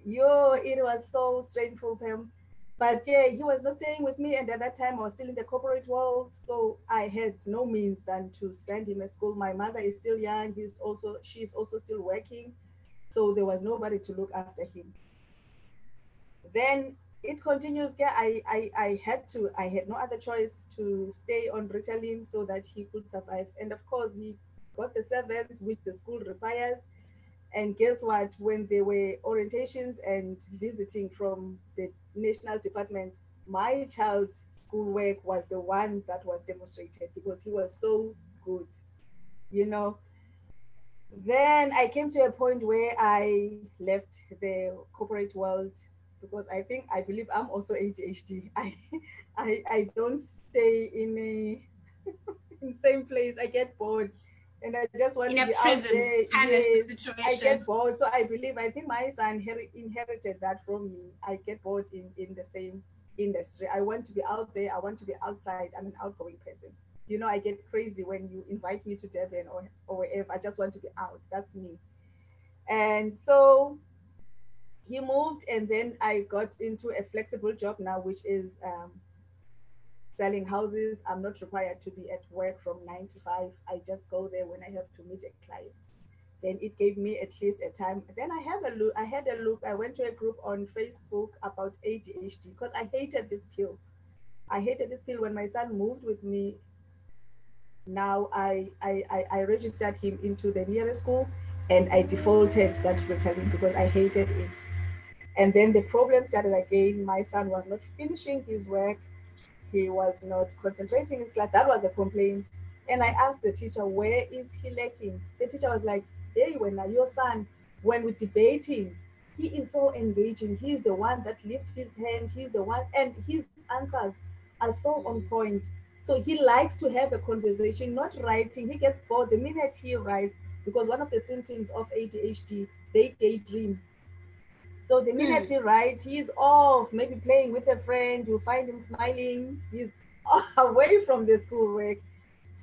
It was so stressful for him. But yeah, he was not staying with me, and at that time I was still in the corporate world, so I had no means than to send him at school. My mother is still young; she's also still working, so there was nobody to look after him. Then it continues. Yeah, I had no other choice to stay on Ritalin so that he could survive. And of course, he got the sevens, which the school requires. And guess what? When there were orientations and visiting from the national department, my child's schoolwork was the one that was demonstrated because he was so good, you know. Then I came to a point where I left the corporate world because I believe I'm also ADHD. I don't stay in in the same place. I get bored and I just want In to a be out prison there. kind of Yes, I situation. get bored. So I think my son inherited that from me. I get bored in the same industry. I want to be out there. I want to be outside. I'm an outgoing person. I get crazy when you invite me to Devon or wherever. I just want to be out. That's me. And so he moved, and then I got into a flexible job now, which is selling houses. I'm not required to be at work from 9 to 5. I just go there when I have to meet a client. Then it gave me at least a time. Then I have a look. I had a look. I went to a group on Facebook about ADHD because I hated this pill. I hated this pill when my son moved with me. Now I registered him into the nearest school and I defaulted that Ritalin because I hated it. And then the problem started again. My son was not finishing his work. He was not concentrating in his class. That was the complaint. And I asked the teacher, where is he lacking? The teacher was like, hey, when your son, when we're debating, he is so engaging. He's the one that lifts his hand. He's the one, and his answers are so on point. So he likes to have a conversation, not writing. He gets bored the minute he writes because one of the symptoms of ADHD, they daydream. So the minute he writes, he's off, maybe playing with a friend. You find him smiling. He's away from the schoolwork.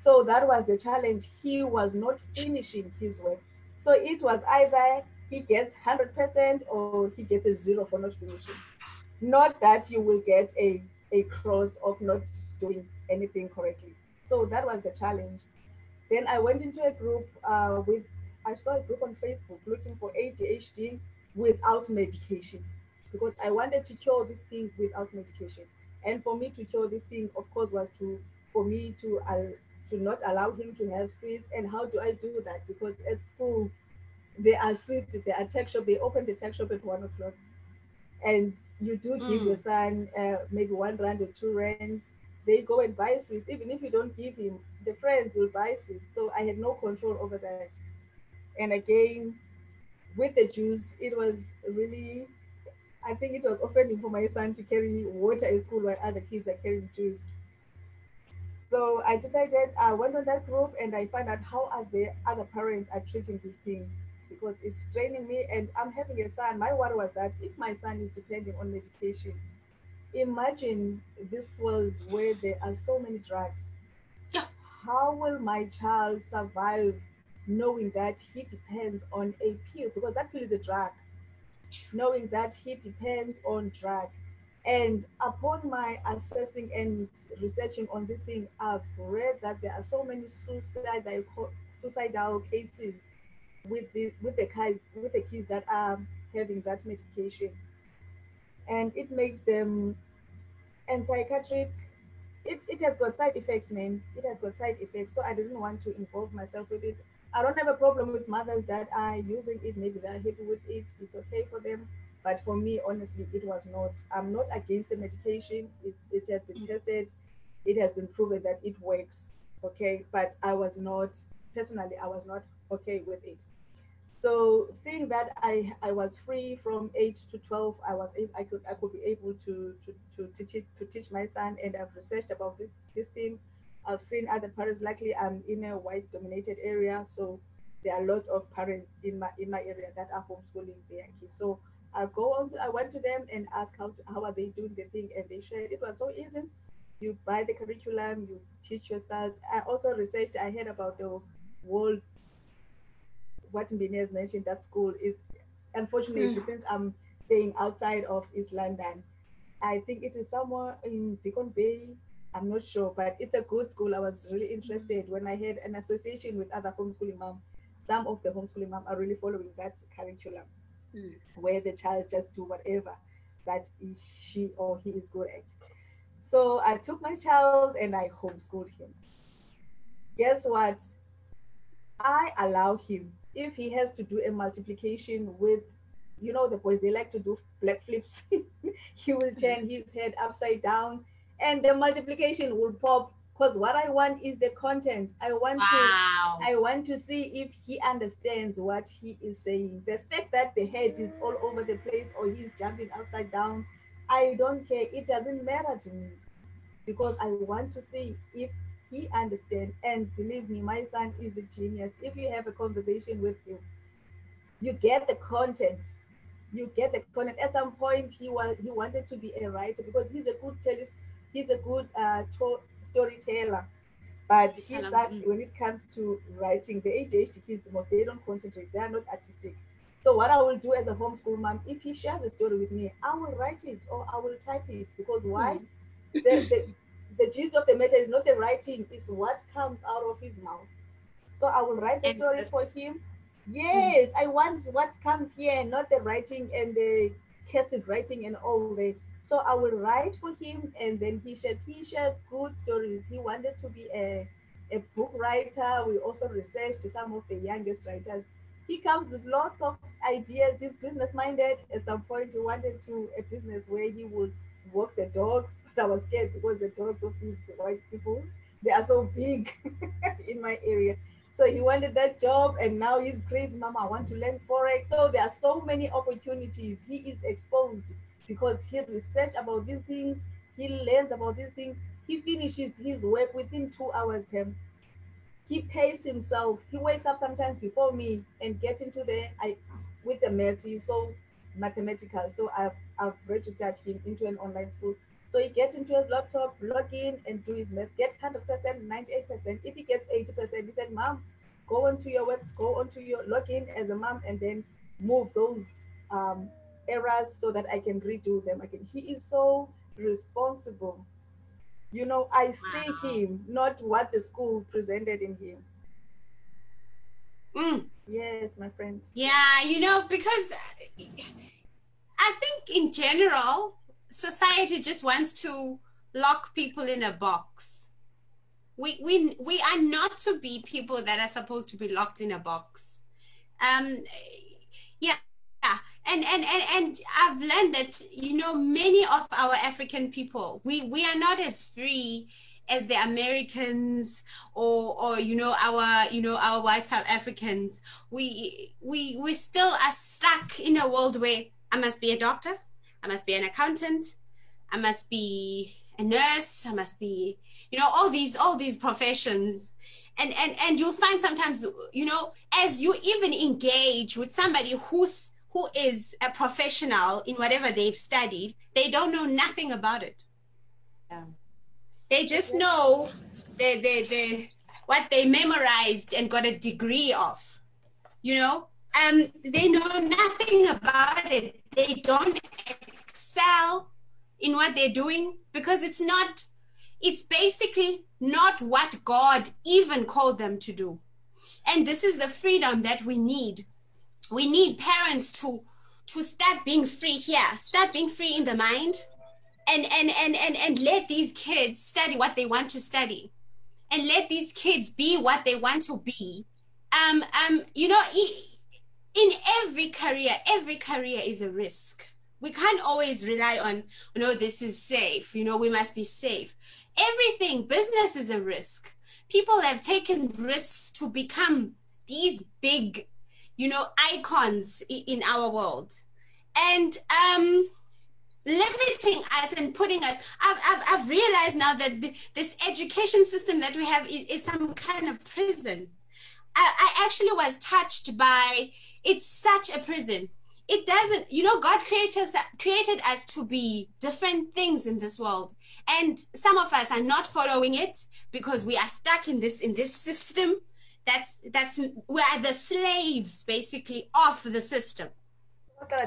So that was the challenge. He was not finishing his work. So it was either he gets 100% or he gets a zero for not finishing. Not that you will get a cross of not doing anything correctly. So that was the challenge. Then I went into a group I saw a group on Facebook looking for ADHD without medication because I wanted to cure this thing without medication. And for me to cure this thing, of course, was for me to not allow him to have sweets. And how do I do that? Because at school, there are sweets, there are tech shop, they open the tech shop at 1 o'clock. And you do give your son maybe 1 rand or 2 rands. They go and buy sweets. Even if you don't give him, the friends will buy sweets. So I had no control over that. And again, with the juice, it was really, I think it was offending for my son to carry water at school while other kids are carrying juice. So I decided, I went on that group and I found out how are the other parents are treating this thing, because it's straining me and I'm having a son. My worry was that if my son is depending on medication, imagine this world where there are so many drugs. Yeah. How will my child survive knowing that he depends on a pill? Because that pill is a drug. Knowing that he depends on drug. And upon my assessing and researching on this thing, I've read that there are so many suicidal cases with the kids that are having that medication, and it makes them, and psychiatric, it has got side effects, man. It has got side effects. So I didn't want to involve myself with it. I don't have a problem with mothers that are using it. Maybe they're happy with it. It's okay for them. But for me, honestly, it was not. I'm not against the medication. It has been tested. It has been proven that it works. Okay. But I was not, personally, I was not okay with it. So seeing that I was free from 8 to 12, I could be able to teach my son, and I've researched about these things. I've seen other parents. Luckily, I'm in a white dominated area, so there are lots of parents in my area that are homeschooling their kids. So I went to them and asked how are they doing the thing, and they shared it was so easy. You buy the curriculum, you teach yourself. I also researched. I heard about the world's, what Mbini has mentioned, that school is, unfortunately, since I'm staying outside of East London, I think it is somewhere in Beacon Bay. I'm not sure, but it's a good school. I was really interested when I had an association with other homeschooling moms. Some of the homeschooling moms are really following that curriculum, where the child just do whatever that she or he is good at. So I took my child and I homeschooled him. Guess what? I allow him, if he has to do a multiplication with, the boys, they like to do black flips. He will turn his head upside down and the multiplication will pop. Because what I want is the content. Wow. I want to see if he understands what he is saying. The fact that the head is all over the place or he's jumping upside down, I don't care. It doesn't matter to me, because I want to see if he understands. And believe me, my son is a genius. If you have a conversation with him, you get the content. You get the content. At some point, he wanted to be a writer because he's a good storyteller. But he sucks when it comes to writing. The ADHD kids, the most, they don't concentrate. They are not artistic. So what I will do as a homeschool mom, if he shares a story with me, I will write it or I will type it. Because why? The gist of the matter is not the writing, it's what comes out of his mouth. So I will write the story for him. Yes, I want what comes here, not the writing and the cursive writing and all that. So I will write for him, and then he shares good stories. He wanted to be a book writer. We also researched some of the youngest writers. He comes with lots of ideas. He's business minded. At some point, he wanted to a business where he would walk the dogs, but I was scared because the dogs of these white people, they are so big in my area. So he wanted that job, and now he's crazy, Mama, I want to learn Forex. So there are so many opportunities. He is exposed because he researched about these things, he learns about these things, he finishes his work within 2 hours, Pam. He pays himself. He wakes up sometimes before me and get into with the math. He's so mathematical. So I've registered him into an online school. So he gets into his laptop, log in and do his math, get 100%, 98%. If he gets 80%, he said, Mom, go onto your login as a mom and then move those errors so that I can redo them again. He is so responsible. I see him, not what the school presented in him. Yes, my friend. Yeah, because I think in general, society just wants to lock people in a box. We are not to be people that are supposed to be locked in a box. Yeah. And I've learned that, you know, many of our African people, we are not as free as the Americans or our white South Africans. We still are stuck in a world where I must be a doctor, I must be an accountant, I must be a nurse, I must be, you know, all these professions. And you'll find sometimes, you know, as you even engage with somebody who is a professional in whatever they've studied, they don't know nothing about it. Yeah. They just know what they memorized and got a degree of, you know. They know nothing about it. They don't excel in what they're doing because it's basically not what God even called them to do. And this is the freedom that we need. We need parents to start being free here, start being free in the mind, and let these kids study what they want to study, and let these kids be what they want to be. You know, in every career is a risk. We can't always rely on, you know, this is safe, you know, we must be safe. Everything, business is a risk. People have taken risks to become these big, you know, icons in our world. And limiting us and putting us, I've realized now that this education system that we have is some kind of prison. I actually was touched by, it's such a prison. It doesn't, you know, God created us to be different things in this world. And some of us are not following it because we are stuck in this system. We are the slaves basically of the system.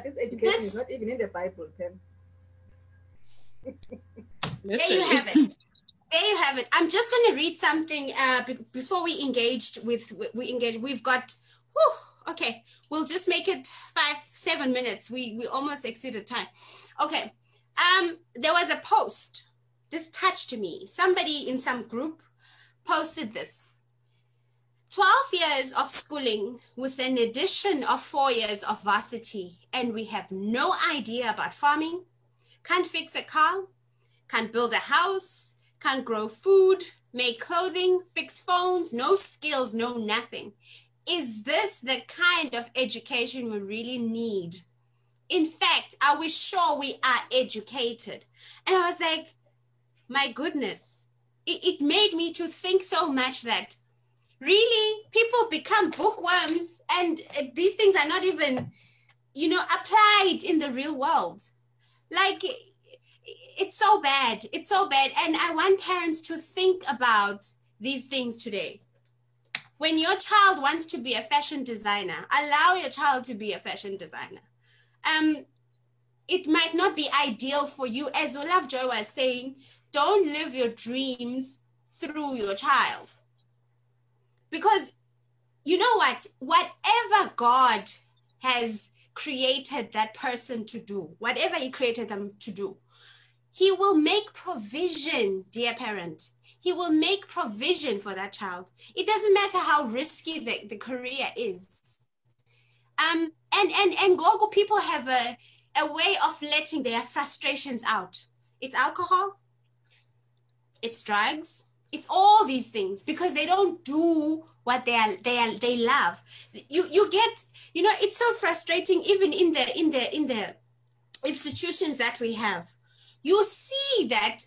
This education is not even in the Bible, Pam. There you have it. There you have it. I'm just going to read something before we engaged. We've got, okay, we'll just make it 5-7 minutes. We almost exceeded time. Okay. There was a post. This touched me. Somebody in some group posted this. 12 years of schooling with an addition of 4 years of varsity, and we have no idea about farming, can't fix a car, can't build a house, can't grow food, make clothing, fix phones, no skills, no nothing. Is this the kind of education we really need? In fact, are we sure we are educated? And I was like, my goodness, it made me to think so much that really people become bookworms and these things are not even, you know, applied in the real world. Like, it's so bad. It's so bad. And I want parents to think about these things today. When your child wants to be a fashion designer, allow your child to be a fashion designer. It might not be ideal for you. As Lovejoy was saying, don't live your dreams through your child. Because you know what? Whatever God has created that person to do, whatever he created them to do, he will make provision, dear parent. He will make provision for that child. It doesn't matter how risky the career is. And Gogo people have a way of letting their frustrations out. It's alcohol, it's drugs, it's all these things because they don't do what they love. You get, you know, it's so frustrating even in the institutions that we have. You see that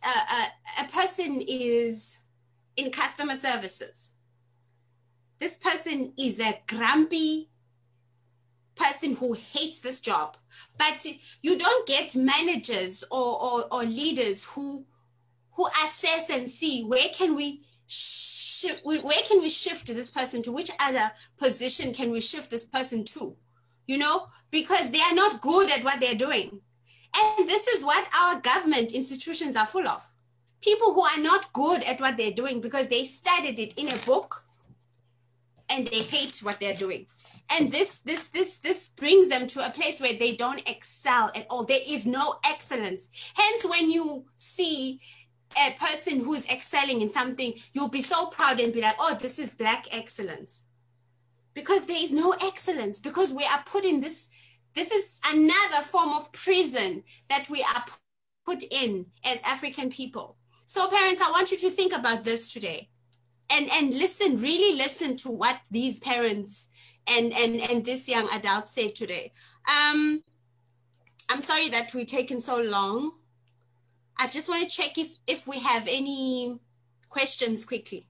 a person is in customer services. This person is a grumpy person who hates this job, but you don't get managers or leaders who assess and see where can we shift this person to, which other position can we shift this person to, you know, because they are not good at what they're doing. And this is what our government institutions are full of. People who are not good at what they're doing because they studied it in a book and they hate what they're doing. And this brings them to a place where they don't excel at all. There is no excellence. Hence, when you see a person who's excelling in something, you'll be so proud and be like, oh, this is Black excellence. Because there is no excellence, because we are put in this This is another form of prison that we are put in as African people. So parents, I want you to think about this today and listen, really listen to what these parents and this young adult said today. I'm sorry that we've taken so long. I just want to check if we have any questions quickly.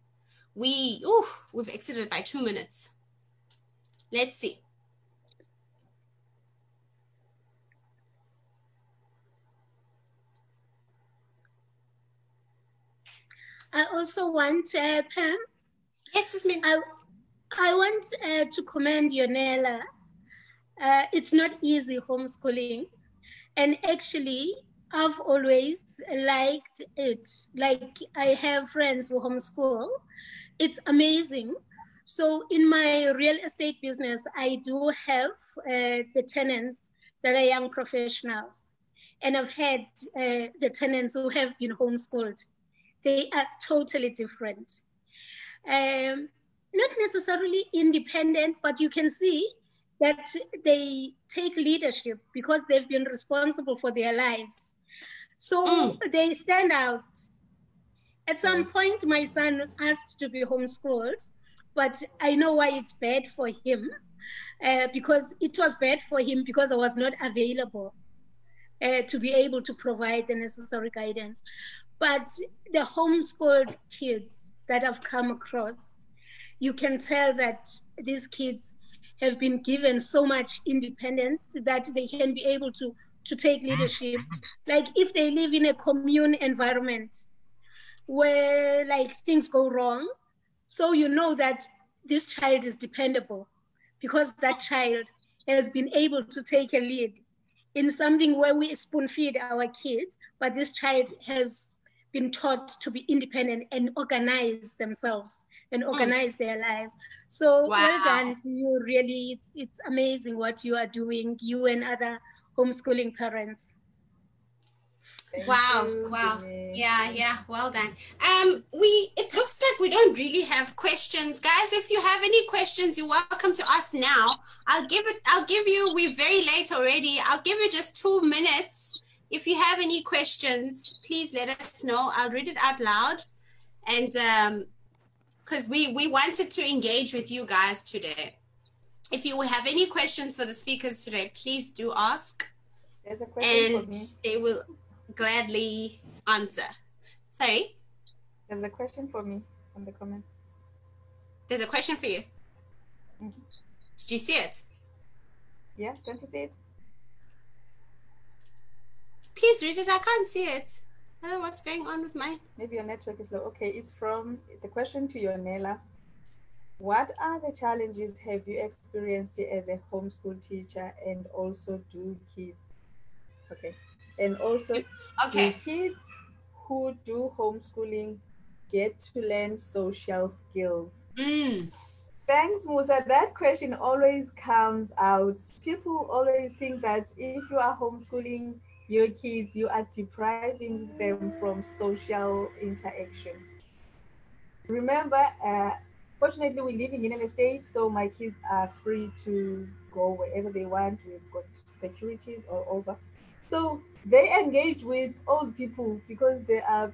We've exited by 2 minutes. Let's see. I also want, Pam. Yes, Ms. Mbini. I want to commend Yonela. It's not easy homeschooling. And actually, I've always liked it. Like, I have friends who homeschool. It's amazing. So in my real estate business, I do have the tenants that are young professionals. And I've had the tenants who have been homeschooled. They are totally different. Not necessarily independent, but you can see that they take leadership because they've been responsible for their lives. So they stand out. At some point, my son asked to be homeschooled, but I know why it's bad for him, because it was bad for him because I was not available to be able to provide the necessary guidance. But the homeschooled kids that I've come across, you can tell that these kids have been given so much independence that they can be able to take leadership. Like if they live in a commune environment where like things go wrong, so you know that this child is dependable because that child has been able to take a lead in something where we spoon feed our kids, but this child has been taught to be independent and organize themselves and organize their lives. So well done to you, really. It's amazing what you are doing, you and other homeschooling parents. Wow. Yeah, well done. It looks like we don't really have questions. Guys, if you have any questions, you're welcome to ask now. I'll give you, we're very late already. I'll give you just 2 minutes. If you have any questions, please let us know. I'll read it out loud. And because we wanted to engage with you guys today. If you have any questions for the speakers today, please do ask. There's a question for me. They will gladly answer. Sorry? There's a question for me on the comments. There's a question for you. Did you see it? Yeah, don't you see it? Please read it. I can't see it. I don't know what's going on with mine. Maybe your network is low. Okay, it's from the question to Yonela. What are the challenges have you experienced as a homeschool teacher and also do kids? Okay. And also, do kids who do homeschooling get to learn social skills? Thanks, Musa. That question always comes out. People always think that if you are homeschooling your kids, you are depriving them from social interaction. Remember, fortunately, we're living in an estate, so my kids are free to go wherever they want. We've got securities all over. So they engage with old people because there are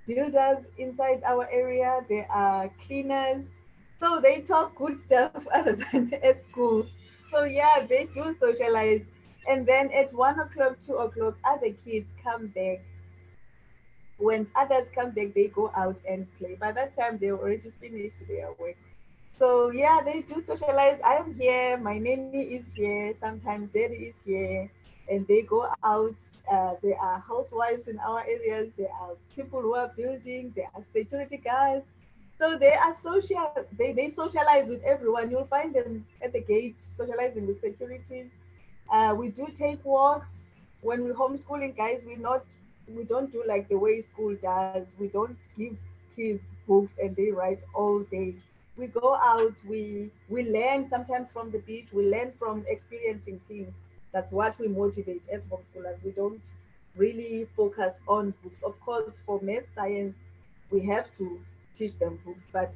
builders inside our area, there are cleaners. So they talk good stuff other than at school. So yeah, they do socialize. And then at 1 o'clock, 2 o'clock, other kids come back. When others come back, they go out and play. By that time, they already finished their work. So yeah, they do socialize. I am here, my nanny is here, sometimes daddy is here, and they go out. There are housewives in our areas, there are people who are building, there are security guards. So they are social, they socialize with everyone. You'll find them at the gate socializing with securities. We do take walks. When we're homeschooling, guys, we don't do like the way school does. We don't give kids books and they write all day. We go out, we learn sometimes from the beach, we learn from experiencing things. That's what we motivate as homeschoolers. We don't really focus on books. Of course, for math, science, we have to teach them books, but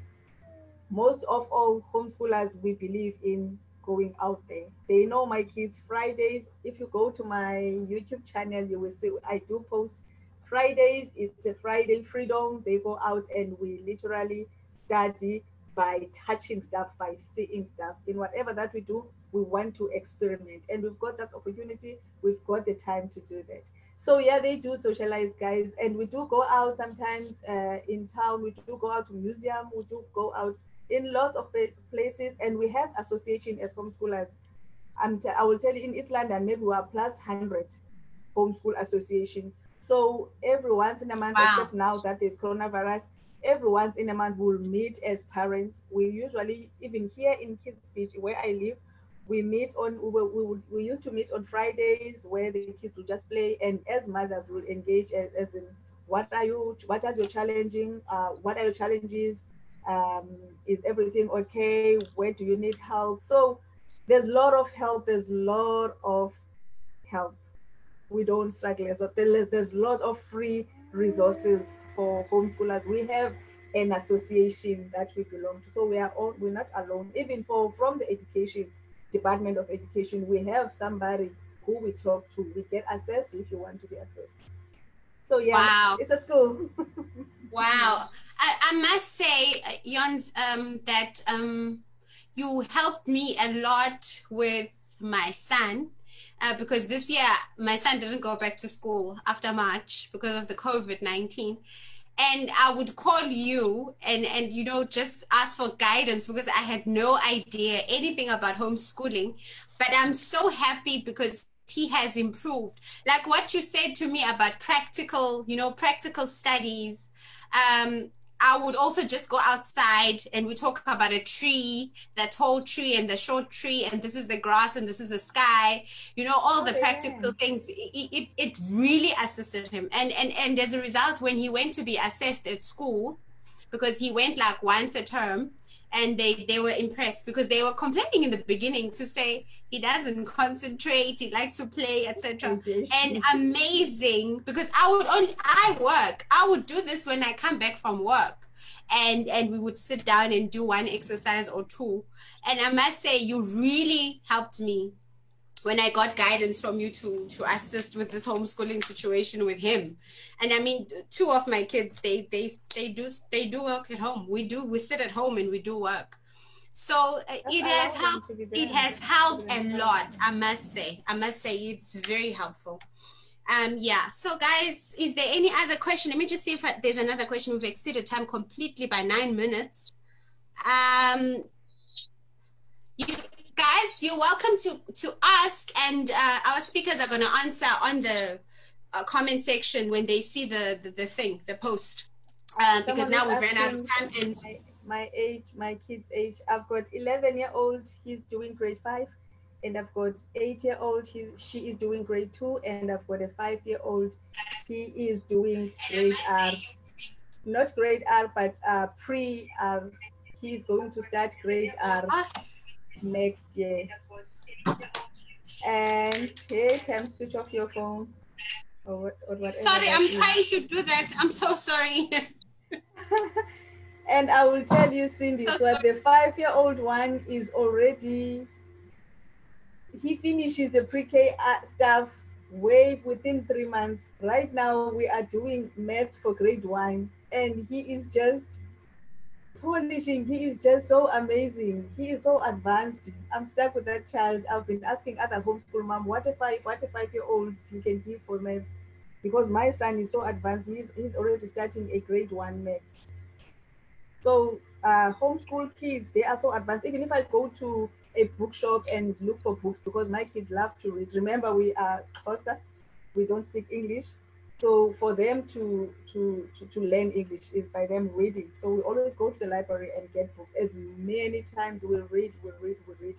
most of all homeschoolers, we believe in going out there. They know my kids. Fridays, if you go to my YouTube channel, you will see I do post Fridays. It's a Friday freedom. They go out and we literally study by touching stuff, by seeing stuff. In whatever that we do, we want to experiment. And we've got that opportunity. We've got the time to do that. So yeah, they do socialize, guys. And we do go out sometimes in town. We do go out to museum. We do go out in lots of places. And we have association as homeschoolers. I will tell you, in East London, maybe we are plus 100 homeschool association. So every once in a month, Wow. except now that there's coronavirus, every once in a month we'll meet as parents. We usually, even here in Kids Beach, where I live, we meet on, we used to meet on Fridays where the kids will just play, and as mothers will engage as in, what are your challenging, what are your challenges? Is everything okay? Where do you need help? So there's a lot of help, there's a lot of help. We don't struggle. So there's lots of free resources for homeschoolers. We have an association that we belong to. So we're not alone. Even from the education, Department of Education, we have somebody who we talk to. We get assessed if you want to be assessed. So yeah, wow. It's a school. Wow. I must say, Jons, that you helped me a lot with my son. Because this year my son didn't go back to school after March because of the COVID-19. And I would call you and just ask for guidance because I had no idea anything about homeschooling. But I'm so happy because he has improved. Like what you said to me about practical studies. I would also just go outside and we talk about a tree, the tall tree and the short tree, and this is the grass and this is the sky, all the practical things. It really assisted him. And as a result, when he went to be assessed at school, because he went like once a term, and they were impressed because they were complaining in the beginning to say he doesn't concentrate, he likes to play, etc. And amazing, because I would do this when I come back from work, and we would sit down and do one exercise or two. And I must say, you really helped me when I got guidance from you to assist with this homeschooling situation with him. And I mean, two of my kids, they do work at home. We sit at home and we do work. So it has helped a lot. I must say it's very helpful. Yeah. So guys, is there any other question? Let me just see if there's another question. We've exceeded time completely by 9 minutes. Guys, you're welcome to ask, and our speakers are going to answer on the comment section when they see the post, because now we've ran out of time. And my kid's age, I've got 11-year-old, he's doing grade 5, and I've got 8-year-old, she is doing grade 2, and I've got a 5-year-old, he is doing grade R, not grade R, but pre-R. He's going to start grade R next year. And hey, can switch off your phone or whatever. Sorry, I'm trying to do that. I'm so sorry. And I will tell you, Cindy, so the 5-year-old one is already, he finishes the pre-K stuff way within 3 months. Right now we are doing maths for grade 1, and he is just polishing. He is just so amazing. He is so advanced. I'm stuck with that child. I've been asking other homeschool mom, what a 5-year-old you can give for maths? Because my son is so advanced. He's already starting a grade 1 maths. So homeschool kids, they are so advanced. Even if I go to a bookshop and look for books, because my kids love to read. Remember, we are Kutta, we don't speak English. So for them to learn English is by them reading. So we always go to the library and get books. As many times we'll read.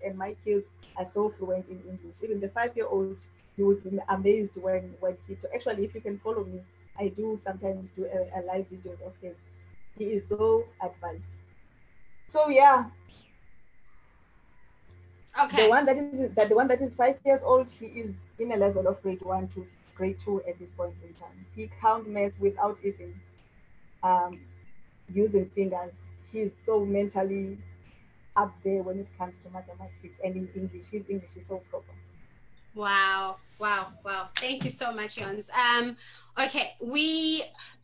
And my kids are so fluent in English. Even the 5-year-old, you would be amazed when he, actually, if you can follow me, I do sometimes do a live videos of him. He is so advanced. So yeah. Okay. The one that is 5 years old, he is in a level of grade 1 to grade 2 at this point in time. He count maths without even using fingers. He's so mentally up there when it comes to mathematics and in English. His English is so proper. Wow. Thank you so much, Jons. Okay,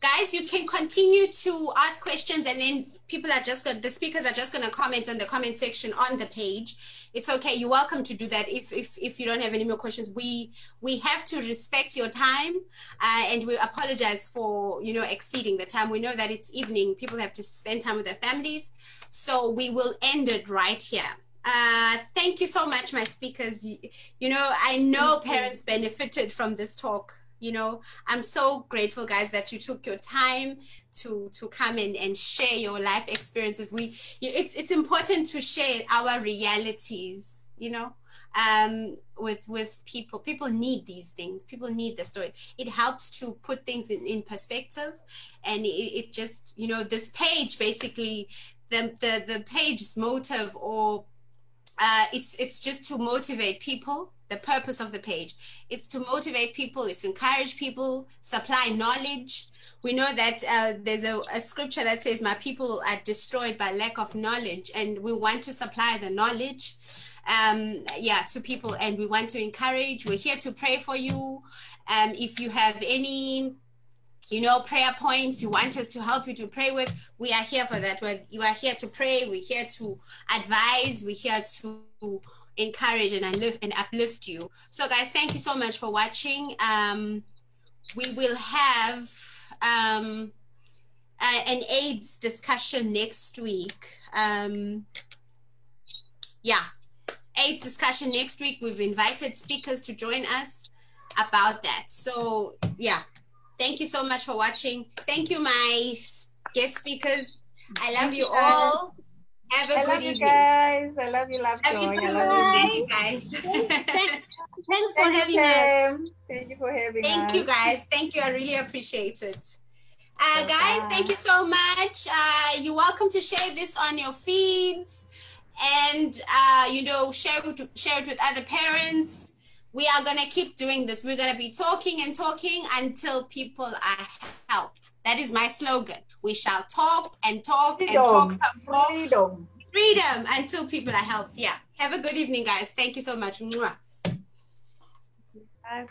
guys, you can continue to ask questions, and then the speakers are just gonna comment on the comment section on the page. It's okay. You're welcome to do that. If you don't have any more questions, we have to respect your time, and we apologize for exceeding the time. We know that it's evening. People have to spend time with their families, so we will end it right here. Thank you so much, my speakers. I know parents benefited from this talk. I'm so grateful, guys, that you took your time to come in and share your life experiences. It's important to share our realities, with people. People need these things. People need the story. It helps to put things in perspective, and it just, this page, basically, the page's motive, or it's just to motivate people. The purpose of the page, it's to motivate people, it's to encourage people, supply knowledge. We know that there's a scripture that says, my people are destroyed by lack of knowledge, and we want to supply the knowledge to people, and we want to encourage. We're here to pray for you. If you have any prayer points you want us to help you to pray with, we are here for that. You are here to pray, we're here to advise, we're here to encourage and uplift you. So guys, thank you so much for watching. We will have an AIDS discussion next week. AIDS discussion next week. We've invited speakers to join us about that. So thank you so much for watching. Thank you, my guest speakers. I love you all. Have a good evening. Guys. I love you, Lovejoy. Thank you, guys. Thanks for having us. Thank you for having us. Thank you, guys. Thank you. I really appreciate it. Guys, thank you so much. You're welcome to share this on your feeds, and share it with other parents. We are going to keep doing this. We're going to be talking and talking until people are helped. That is my slogan. We shall talk and talk and talk some more. Freedom until people are helped. Yeah. Have a good evening, guys. Thank you so much. Mwah. Bye.